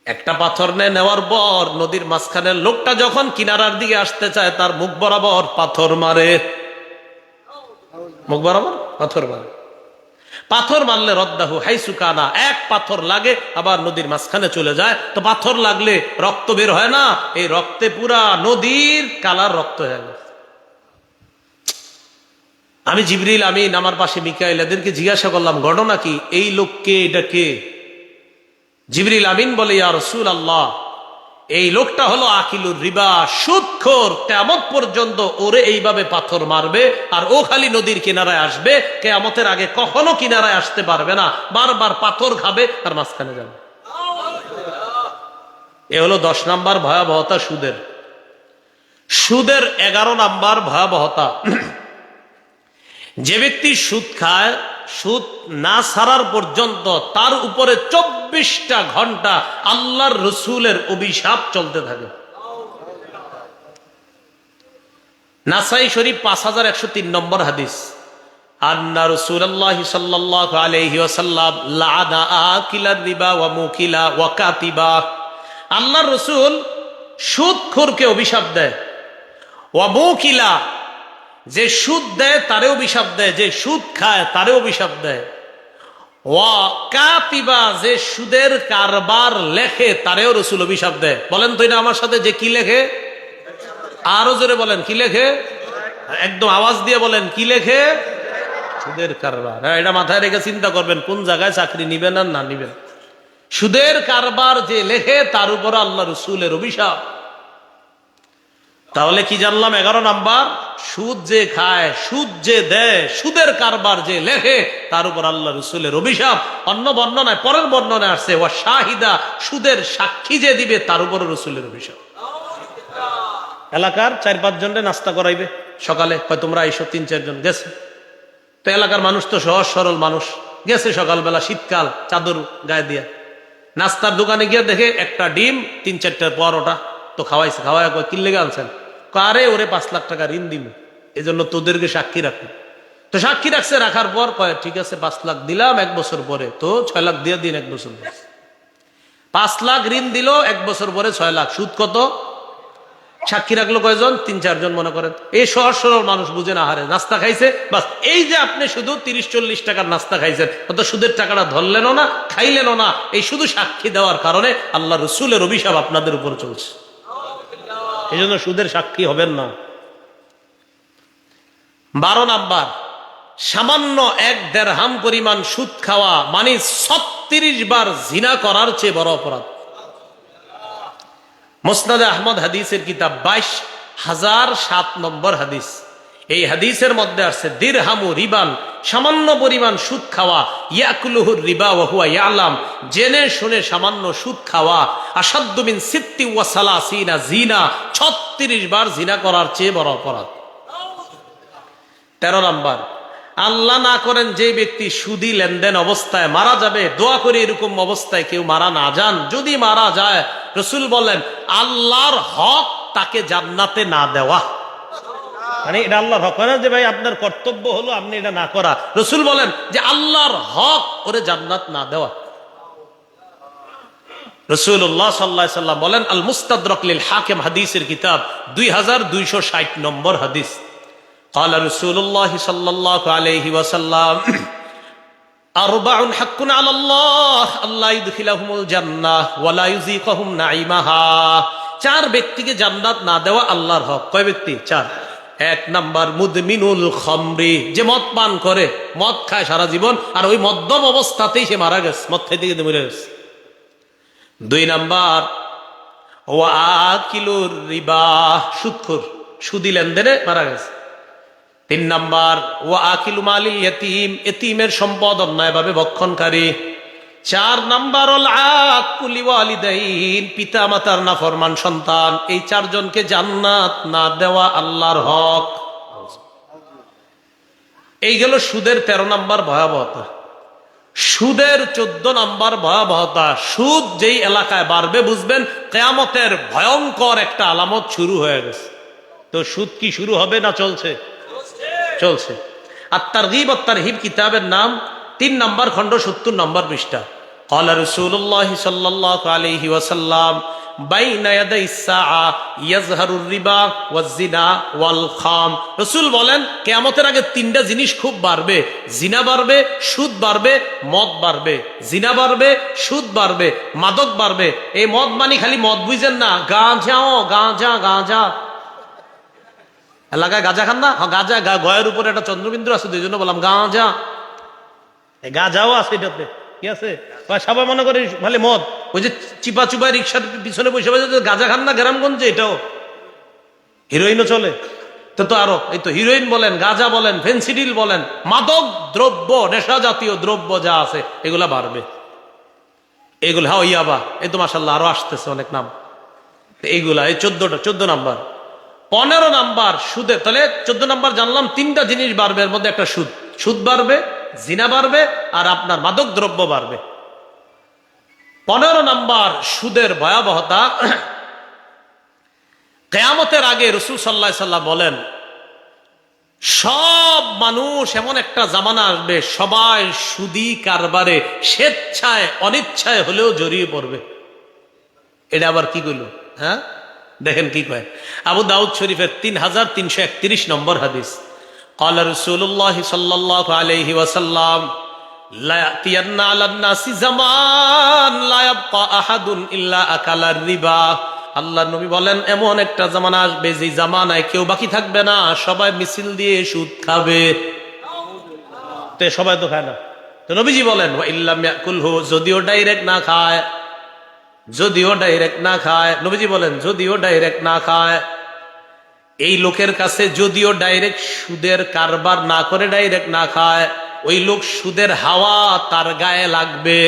একটা পাথর নেওয়ার পর নদীর মাঝখানের লোকটা যখন কিনারার দিকে আসতে চায় তার মুখ বরাবর পাথর মারে। মুখ বরাবর পাথর মারে। পাথর মারলে রদ্দাহু হাইসু কানা, এক পাথর লাগে আবার নদীর মাঝখানে চলে যায়। তো পাথর লাগলে রক্ত বের হয় না, এই রক্তে পুরা নদীর কালার রক্ত হয়ে গেছে। আমি জিবরিল আমিন, আমার পাশে মিকাইল, এদেরকে জিজ্ঞাসা করলাম ঘটনা কি, এই লোককে, এটা কে? জিবরিল আমিন বলে ইয়া রাসূলুল্লাহ, এই লোকটা হলো আকিলুর রিবা, সুদখোর। কিয়ামত পর্যন্ত ওরে এইভাবে পাথর মারবে, আর ও খালি নদীর কিনারায় আসবে, কিয়ামতের আগে কখনো কিনারায় আসতে পারবে না, বারবার পাথর খাবে আর মাঝখানে যাবে। এ হলো 10 নাম্বার ভয়াবহতা সুদের। সুদের 11 নাম্বার ভয়াবহতা, যে ব্যক্তি সুদ খায়, সুদ না ছাড়ার পর্যন্ত তার উপরে 24টা ঘন্টা আল্লাহর রসুলের অভিশাপ চলতে থাকে। নাসাই শরীফ 5103 নম্বর হাদিস, আন্না রাসূলুল্লাহ সাল্লাল্লাহু আলাইহি ওয়াসাল্লাম লাআনা আকিলার রিবা ওয়া মুকিলা ওয়া কাতিবা। আল্লাহর রাসূল সুদখোরকে অভিশাপ দেয়, ওয়া মুকিলা, যে সুদ দেয় তারে অভিশাপ দেয়, যে সুদ খায় তারে অভিশাপ দেয়, ওয়া কাতিবা, যে সুদের কারবার লেখে তারেও রাসূল অভিশাপ দেয়। বলেন তো এটা আমার সাথে, যে কি লেখে? আরো জোরে বলেন, কি লেখে? একদম আওয়াজ দিয়ে বলেন, কি লেখে? সুদের কারবার। এটা মাথায় রেখে চিন্তা করবেন কোন জায়গায় চাকরি নিবেন আর না নিবেন। সুদের কারবার যে লেখে তার উপর আল্লাহ রসুলের অভিশাপ। তাহলে কি জানলাম? 11 নাম্বার, সুদ যে খায়, সুদ যে দেয়, সুদের কারবার যে লেখে তার উপর আল্লাহ রসুলের অভিশাপ। অন্য বর্ণনায়, পরের বর্ণনায় আসছে ওয়া শাহিদা, সুদের সাক্ষী যে দিবে তার উপর রসুলের অভিশাপ। এলাকার 4-5 জনের নাস্তা করাইবে সকালে, হয় তোমরা এইসব 3-4 জন গেছে। তো এলাকার মানুষ তো সহজ সরল মানুষ, গেছে সকালবেলা, শীতকাল, চাদর গায়ে দিয়ে নাস্তার দোকানে গিয়ে দেখে একটা ডিম, 3-4টা পরোটা তো খাওয়াইছে। খাওয়াই কি লেগে আনছেন? কারে ওরে 5 লাখ টাকা ঋণ দিব, এই জন্য তোদেরকে সাক্ষী রাখি। তো সাক্ষী রাখছে, রাখার পর কয় ঠিক আছে 5 লাখ দিলাম 1 বছর পরে, তো 6 লাখ দিয়ে দিন 1 বছর পরে। 5 লাখ ঋণ দিল, 1 বছর পরে 6 লাখ, সুদ কত? সাক্ষী রাখলো কয়জন? 3-4 জন মনে করেন। এই সহজ সরল মানুষ বুঝে না, হারে নাস্তা খাইছে বাস। এই যে আপনি শুধু 30-40 টাকার নাস্তা খাইছেন, অত সুদের টাকাটা ধরলেনও না, খাইলেনও না, এই শুধু সাক্ষী দেওয়ার কারণে আল্লাহ রসুলের অভিশাপ আপনাদের উপর চলছে। এই জন্য সুদের সাক্ষী হবেন না। 12 নাম্বার, সামান্য 1 দেরহাম পরিমাণ সুদ খাওয়া মানে 36 বার জিনা করার চেয়ে বড় অপরাধ। মুসনাদে আহমদ হাদিসের কিতাব 22,007 নম্বর হাদিস। এই হাদিসের মধ্যে আছে দিরহামু রিবান, সামান্য পরিমাণ সুদ খাওয়া, ইয়াকুলুহুর রিবা ওয়া হুয়া ইয়ালাম, জেনে শুনে সামান্য সুদ খাওয়া, আসাদ্দু মিন 36 জিনা, 36 বার জিনা করার চেয়ে বড় অপরাধ। 13 নাম্বার, আল্লাহ না করেন যে ব্যক্তি সুদী লেনদেন অবস্থায় মারা যাবে, দোয়া করে এরকম অবস্থায় কেউ মারা না যান। যদি মারা যায়, রসুল বলেন আল্লাহর হক তাকে জান্নাতে না দেওয়া। মানে এটা আল্লাহর হক না যে ভাই আপনার কর্তব্য হলো আপনি এটা না করা। রসুল বলেন যে আল্লাহর হক ওরে জান্নাত না দেওয়া। রাসূলুল্লাহ সাল্লাল্লাহু আলাইহি সাল্লাম বলেন, আল মুস্তাদরাক লিল হাকিম হাদিসের কিতাব 2260 নম্বর হাদিস, قال رسول الله صلى الله عليه وسلم أربع حق على الله الله يدخلهم الجنة ولا يذيقهم نعيمها। 4 ব্যক্তিকে জান্নাত না দেওয়া আল্লাহর হক। কয় ব্যক্তি? 4। 1 নাম্বার, মুদমিনুল খামরি, যে মদ পান করে, মদ খায় সারা জীবন, আর ওই মদ্যপ অবস্থাতেই সে মারা গেছে, মদ খাইতে গিয়ে মরে গেছে। 2 নাম্বার, ওয়া আকিলুর রিবা, সুদখোর, সুদী লেনদেনে মারা গেছে। 3 নাম্বার, ওয়া আকিলু মালিল ইয়াতীম, এতিমের সম্পদ অন্যায়ভাবে ভক্ষণকারী। 4 নাম্বার, ওয়াল আকুল লিওয়ালিদাইন, পিতা মাতার নাফরমান সন্তান। এই 4 জনকে জান্নাত না দেওয়া আল্লাহর হক। এই গেল সুদের 13 নাম্বার ভয়াবহতা। সুদের 14 নাম্বার ভয়াবহতা, সুদ যেই এলাকায় বাড়বে বুঝবেন কিয়ামতের ভয়ঙ্কর একটা আলামত শুরু হয়ে গেছে। তো সুদ কি শুরু হবে না চলছে? চলছে। আর তারগীব ও তারহিব কিতাবের নাম 3 নম্বর খণ্ড 70 নম্বর পৃষ্ঠা। قال رسول الله صلى الله عليه وسلم بين يدي الساعه يظهر الربا والزنا والخام। রাসূল বলেন কিয়ামতের আগে 3টা জিনিস খুব বাড়বে, জিনা বাড়বে, সুদ বাড়বে, মদ বাড়বে। জিনা বাড়বে, সুদ বাড়বে, মাদক বাড়বে। এই মদ মানে খালি মদ বুঝেন না, গাঁজাও, গাঁজা, গাঁজা। এলাকায় গাঁজা খান না? গাঁজা, গয়ের উপরে একটা চন্দ্রবিন্দু আছে, দুই জন্য বললাম গাঁজা। গাঁজাও আছে এটাতে, কি আছে? সবাই মনে করে ভালো মদ, ওই যে চিপা চুপায় রিক্সার পিছনে বসে বসে গাঁজা খান না গ্রামগঞ্জে, এটাও হিরোইনও চলে। তো আরো এই তো হিরোইন বলেন, গাঁজা বলেন, ফেন্সিডিল বলেন, মাদক দ্রব্য, নেশা জাতীয় দ্রব্য যা আছে এগুলা বাড়বে। এগুলো, হ্যাঁ ইয়াবা, এই তো মাশাআল্লাহ আরো আসতেছে অনেক নাম। এইগুলা, এই 14 নাম্বার। 15 নাম্বার সুদে, তাহলে 14 নাম্বার জানলাম তিনটা জিনিস বাড়বে, এর মধ্যে একটা সুদ। সুদ বাড়বে, জিনা বাড়বে, আর আপনার মাদক দ্রব্য বাড়বে। 15 নাম্বার সুদের ভয়াবহতা। কিয়ামতের আগে রাসূল সাল্লাল্লাহু আলাইহি সাল্লাম বলেন, সব মানুষ এমন একটা জামানা আসবে, সবাই সুদী কারবারে স্বেচ্ছায় অনিচ্ছায় হলেও জড়িয়ে পড়বে। এটা আবার কি কইল? হ্যাঁ, দেখেন কি কয়। আবু দাউদ শরীফের 3331 নম্বর হাদিস, ক্বালা রাসূলুল্লাহ সাল্লাল্লাহু আলাইহি ওয়াসাল্লাম, লা ইয়াতিয়ান্না আলান নাসি জামান লা ইয়াবকা আহাদুন ইল্লা আকালার রিবা। আল্লাহর নবী বলেন, এমন একটা জামানা আসবে যে জামানায় কেউ বাকি থাকবে না, সবাই মিছিল দিয়ে সুদ খাবে। তো সবাই তো খায় না। তো নবীজি বলেন, ওয়া ইল্লাম ইয়াকুলহু, যদিও ডাইরেক্ট না খায়, যদিও ডাইরেক্ট না খায়, নবীজি বলেন যদিও ডাইরেক্ট না খায়, এই লোকের কাছে যদিও ডাইরেক্ট সুদের কারবার না করে ডাইরেক্ট না খায়, ওই লোক সুদের হাওয়া তার গায়ে লাগবে।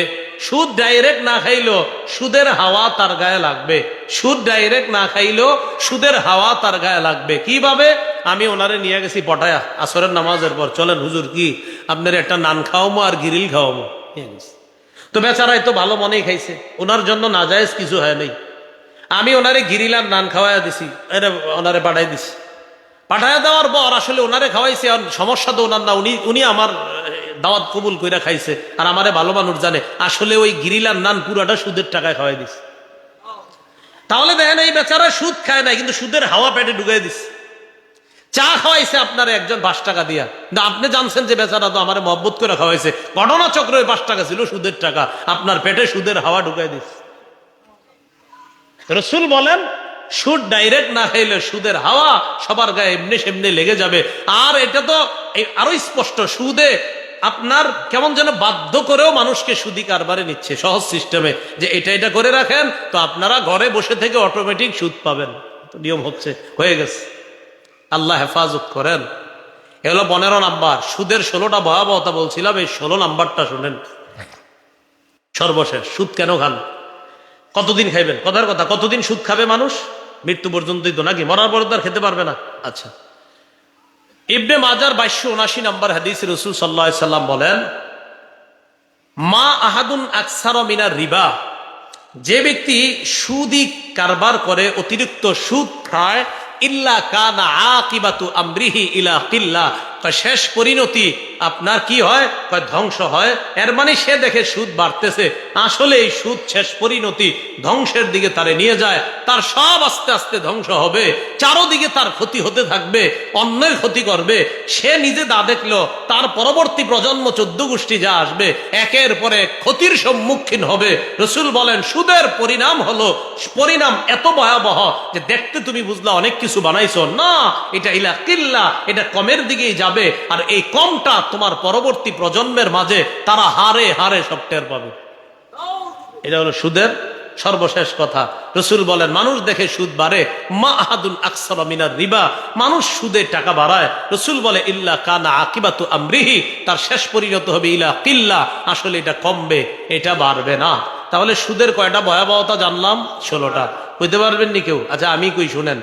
সুদ ডাইরেক্ট না খাইলো সুদের হাওয়া তার গায়ে লাগবে। সুদ ডাইরেক্ট না খাইলো সুদের হাওয়া তার গায়ে লাগবে। কিভাবে? আমি ওনারে নিয়ে গেছি পটায়া আসরের নামাজের পর, চলেন হুজুর কি আপনার একটা নান খাওয়ামো আর গিরিল খাওয়ামো। তো বেচারাই তো ভালো মনেই খাইছে, ওনার জন্য নাজায়েজ কিছু হয় নাই। আমি ওনারে গিরিল আর নান খাওয়াইয়া দিছি, ওনারে পাঠাই দিছি। পাঠাইয়া দেওয়ার পর আসলে ওনারে খাওয়াইছে, সমস্যা তো ওনার না, উনি আমার দাওয়াত কবুল কইরা খাইছে, আর আমারে ভালো মানুষ জানে আসলে ওই গিরিল আর নান পুরাটা সুদের টাকায় খাওয়াই দিছে। তাহলে দেখেন এই বেচারা সুদ খায় নাই, কিন্তু সুদের হাওয়া পেটে ঢুকাই দিছে। চা খাওয়াইছে আপনার একজন 5 টাকা দিয়া, কিন্তু আপনি জানছেন যে বেচারা তো আমার মহব্বত করে খাওয়াইছে, ঘটনা চক্র 5 টাকা ছিল সুদের টাকা, আপনার পেটে সুদের হাওয়া ঢুকাই দিচ্ছে। রাসূল বলেন, সুদ ডাইরেক্ট না খাইলে সুদের হাওয়া সবার গায়ে এমনি সেমনি লেগে যাবে। আর এটা তো আরো স্পষ্ট, সুদে আপনার কেমন যেন বাধ্য করেও মানুষকে সুদী কারবারে নিচ্ছে সহজ সিস্টেমে, যে এটা করে রাখেন তো আপনারা ঘরে বসে থেকে অটোমেটিক সুদ পাবেন। তো নিয়ম হচ্ছে, হয়ে গেছে। আল্লাহ হেফাজত করেন। এ হলো 15 নাম্বার। সুদের 16টা ভয়াবহতা বলছিলাম, এই 16 নাম্বারটা শুনেন। সর্বশেষ, সুদ কেন খান? কতদিন খাইবেন? কথার কথা, কতদিন সুদ খাবে মানুষ? মৃত্যু পর্যন্তই তো, নাকি? মরার পর তো আর খেতে পারবে না। আচ্ছা, ইবনে মাজার 2279 নম্বর হাদিস, রাসূল সাল্লাল্লাহু আলাইহি সাল্লাম বলেন, মা আহাদুন আকসারা মিনার রিবা, যে ব্যক্তি সুদি কারবার করে, অতিরিক্ত সুদ খায়, ইল্লা কানা আকিবাতু আমরিহি ইলা কিল্লা, শেষ পরিণতি আপনার কি হয়? ধ্বংস হয়। এর মানে সে দেখে সুদ বাড়তেছে, আসলে এই সুদ শেষ পরিণতি ধ্বংসের দিকে তারে নিয়ে যায়। তার সব আস্তে আস্তে ধ্বংস হবে, চারোদিকে তার ক্ষতি হতে থাকবে, অন্যের ক্ষতি করবে। সে নিজে দা দেখলো, তার পরবর্তী প্রজন্ম 14 গোষ্ঠী যা আসবে, একের পরে ক্ষতির সম্মুখীন হবে। রাসূল বলেন, সুদের পরিণাম এত ভয়াবহ যে দেখতে তুমি বুঝলা অনেক কিছু বানাইছো, না, এটা ইলা কিল্লা, এটা কমের দিকেই যাবে। আর এই কমটা তোমার পরবর্তী প্রজন্মের মাঝে তারা হারে হারে সব টের পাবে। এটা হলো সুদের সর্বশেষ কথা। রাসূল বলেন, মানুষ দেখে সুদ বাড়ে, মা আহাদুন আকসারা মিনার রিবা, মানুষ সুদে টাকা বাড়ায়। রাসূল বলে, ইল্লা কানা আকিবাতু আমরিহি, তার শেষ পরিণত হবে ইলা কিল্লা, আসলে এটা কমবে, এটা বাড়বে না। তাহলে সুদের কয়টা ভয়াবহতা জানলাম? 16টা। কইতে পারবেন নি কেউ? আচ্ছা আমি কই, শুনেন।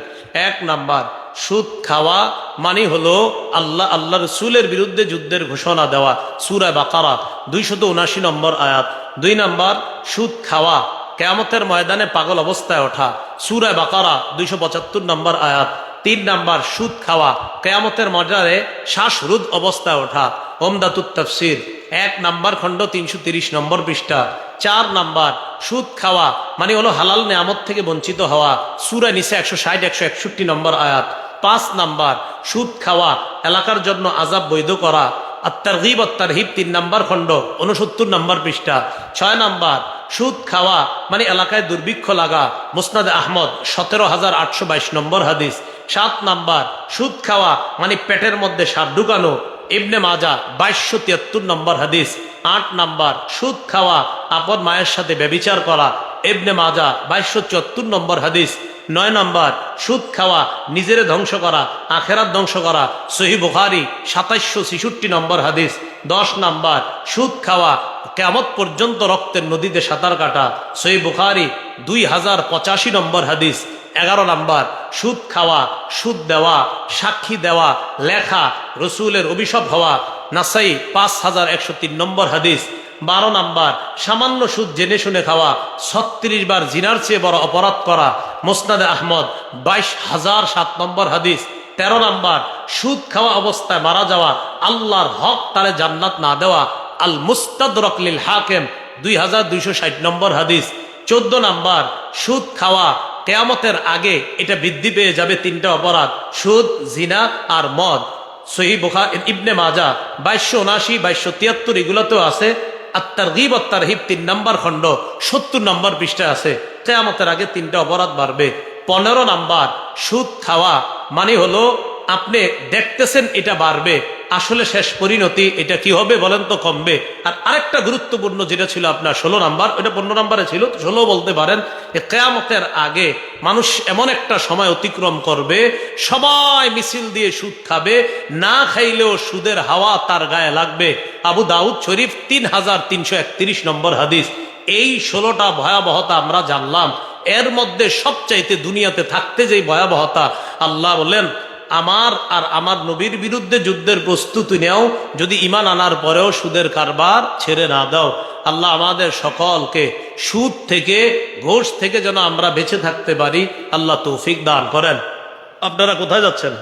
1 নাম্বার, সুদ খাওয়া মানে হলো আল্লাহ রসুলের বিরুদ্ধে যুদ্ধের ঘোষণা দেওয়া। সূরা বাকারা 279 নম্বর আয়াত। 2 নাম্বার, সুদ খাওয়া কিয়ামতের ময়দানে পাগল অবস্থায় ওঠা। সূরা বাকারা 275 নম্বর আয়াত। 3 নাম্বার, সুদ খাওয়া কিয়ামতের ময়দানে শ্বাসরুদ্ধ অবস্থায় ওঠা। উমদাতুত তাফসীর 1 নাম্বার খণ্ড 330 নম্বর পৃষ্ঠা। 4 নাম্বার, সুদ খাওয়া মানে হলো হালাল নেয়ামত থেকে বঞ্চিত হওয়া। সূরা নিসা 160-161 নম্বর আয়াত। 5 নাম্বার, সুদ খাওয়া এলাকার জন্য আযাব বৈধ করা। আত-তারগীব ওয়াত-তারহিব 3 নাম্বার খণ্ড 69 নম্বর পৃষ্ঠা। 6 নাম্বার, সুদ খাওয়া মানে এলাকায় দুর্ভিক্ষ লাগা। মুসনাদ আহমদ 17822 নম্বর হাদিস। 7 নাম্বার, সুদ খাওয়া মানে পেটের মধ্যে সাপ ঢুকানো। ইবনে মাজাহ 2273 নম্বর হাদিস। 8 নাম্বার, সুদ খাওয়া আপন মায়ের সাথে ব্যভিচার করা। ইবনে মাজাহ 2274 নম্বর হাদিস। 9 নাম্বার, সুদ খাওয়া নিজেরে ধ্বংস করা, আখেরাত ধ্বংস করা। সহিহ বুখারী 2766 নম্বর হাদিস। 10 নাম্বার, সুদ খাওয়া কিয়ামত পর্যন্ত রক্তের নদীতে সাঁতার কাটা। সহিহ বুখারী 2085 নম্বর হাদিস। 11 নাম্বার সুদ খাওয়া, সুদ দেওয়া, সাক্ষী দেওয়া, লেখা, রসুলের অভিশাপ হওয়া, নাসাই 5103 নম্বর হাদিস। 12 নাম্বার সামান্য সুদ জেনে শুনে খাওয়া, 36 বার জিনার চেয়ে বড় অপরাধ করা, মুসনাদে আহমদ 22,007 নম্বর হাদিস। 13 নাম্বার সুদ খাওয়া অবস্থায় মারা যাওয়া, আল্লাহর হক তারে জান্নাত না দেওয়া, আল মুস্তাদরাক লিল হাকিম 2260 নম্বর হাদিস। 14 নাম্বার সুদ খাওয়া কিয়ামতের আগে এটা বৃদ্ধি পেয়ে যাবে 3টা অপরাধ, সুদ, জিনা আর মদ। সহিহ বুখারী, ইবনে মাজাহ 2279, 2273 এগুলোতেও আছে। আত-তারগীব ওয়াত-তারহিব 3 নম্বর খণ্ড 70 নম্বর পৃষ্ঠায় আছে। কিয়ামতের আগে 3টা অপরাধ বাড়বে। 15 নাম্বার সুদ খাওয়া মানে হলো আপনি দেখতেছেন এটা বাড়বে, আসলে শেষ পরিণতি এটা কি হবে বলেন তো, কমবে। আর আরেকটা গুরুত্বপূর্ণ যেটা ছিল আপনার 16 নাম্বার, ওটা 15 নাম্বারে ছিল, 16 বলতে পারেন। কিয়ামতের আগে মানুষ এমন একটা সময় অতিক্রম করবে, সবাই মিছিল দিয়ে সুদ খাবে, না খাইলেও সুদের হাওয়া তার গায়ে লাগবে। আবু দাউদ শরীফ 3331 নম্বর হাদিস। এই 16টা ভয়াবহতা আমরা জানলাম। এর মধ্যে সবচাইতে দুনিয়াতে থাকতে যে ভয়াবহতা, আল্লাহ বলেন আমার আর আমার নবীর বিরুদ্ধে যুদ্ধের প্রস্তুতি নেও যদি ঈমান আনার পরেও সুদের কারবার ছেড়ে না দাও। আল্লাহ আমাদের সকলকে সুদ থেকে, ঘোষ থেকে যেন আমরা বেঁচে থাকতে পারি, আল্লাহ তৌফিক দান করেন। আপনারা কোথায় যাচ্ছেন?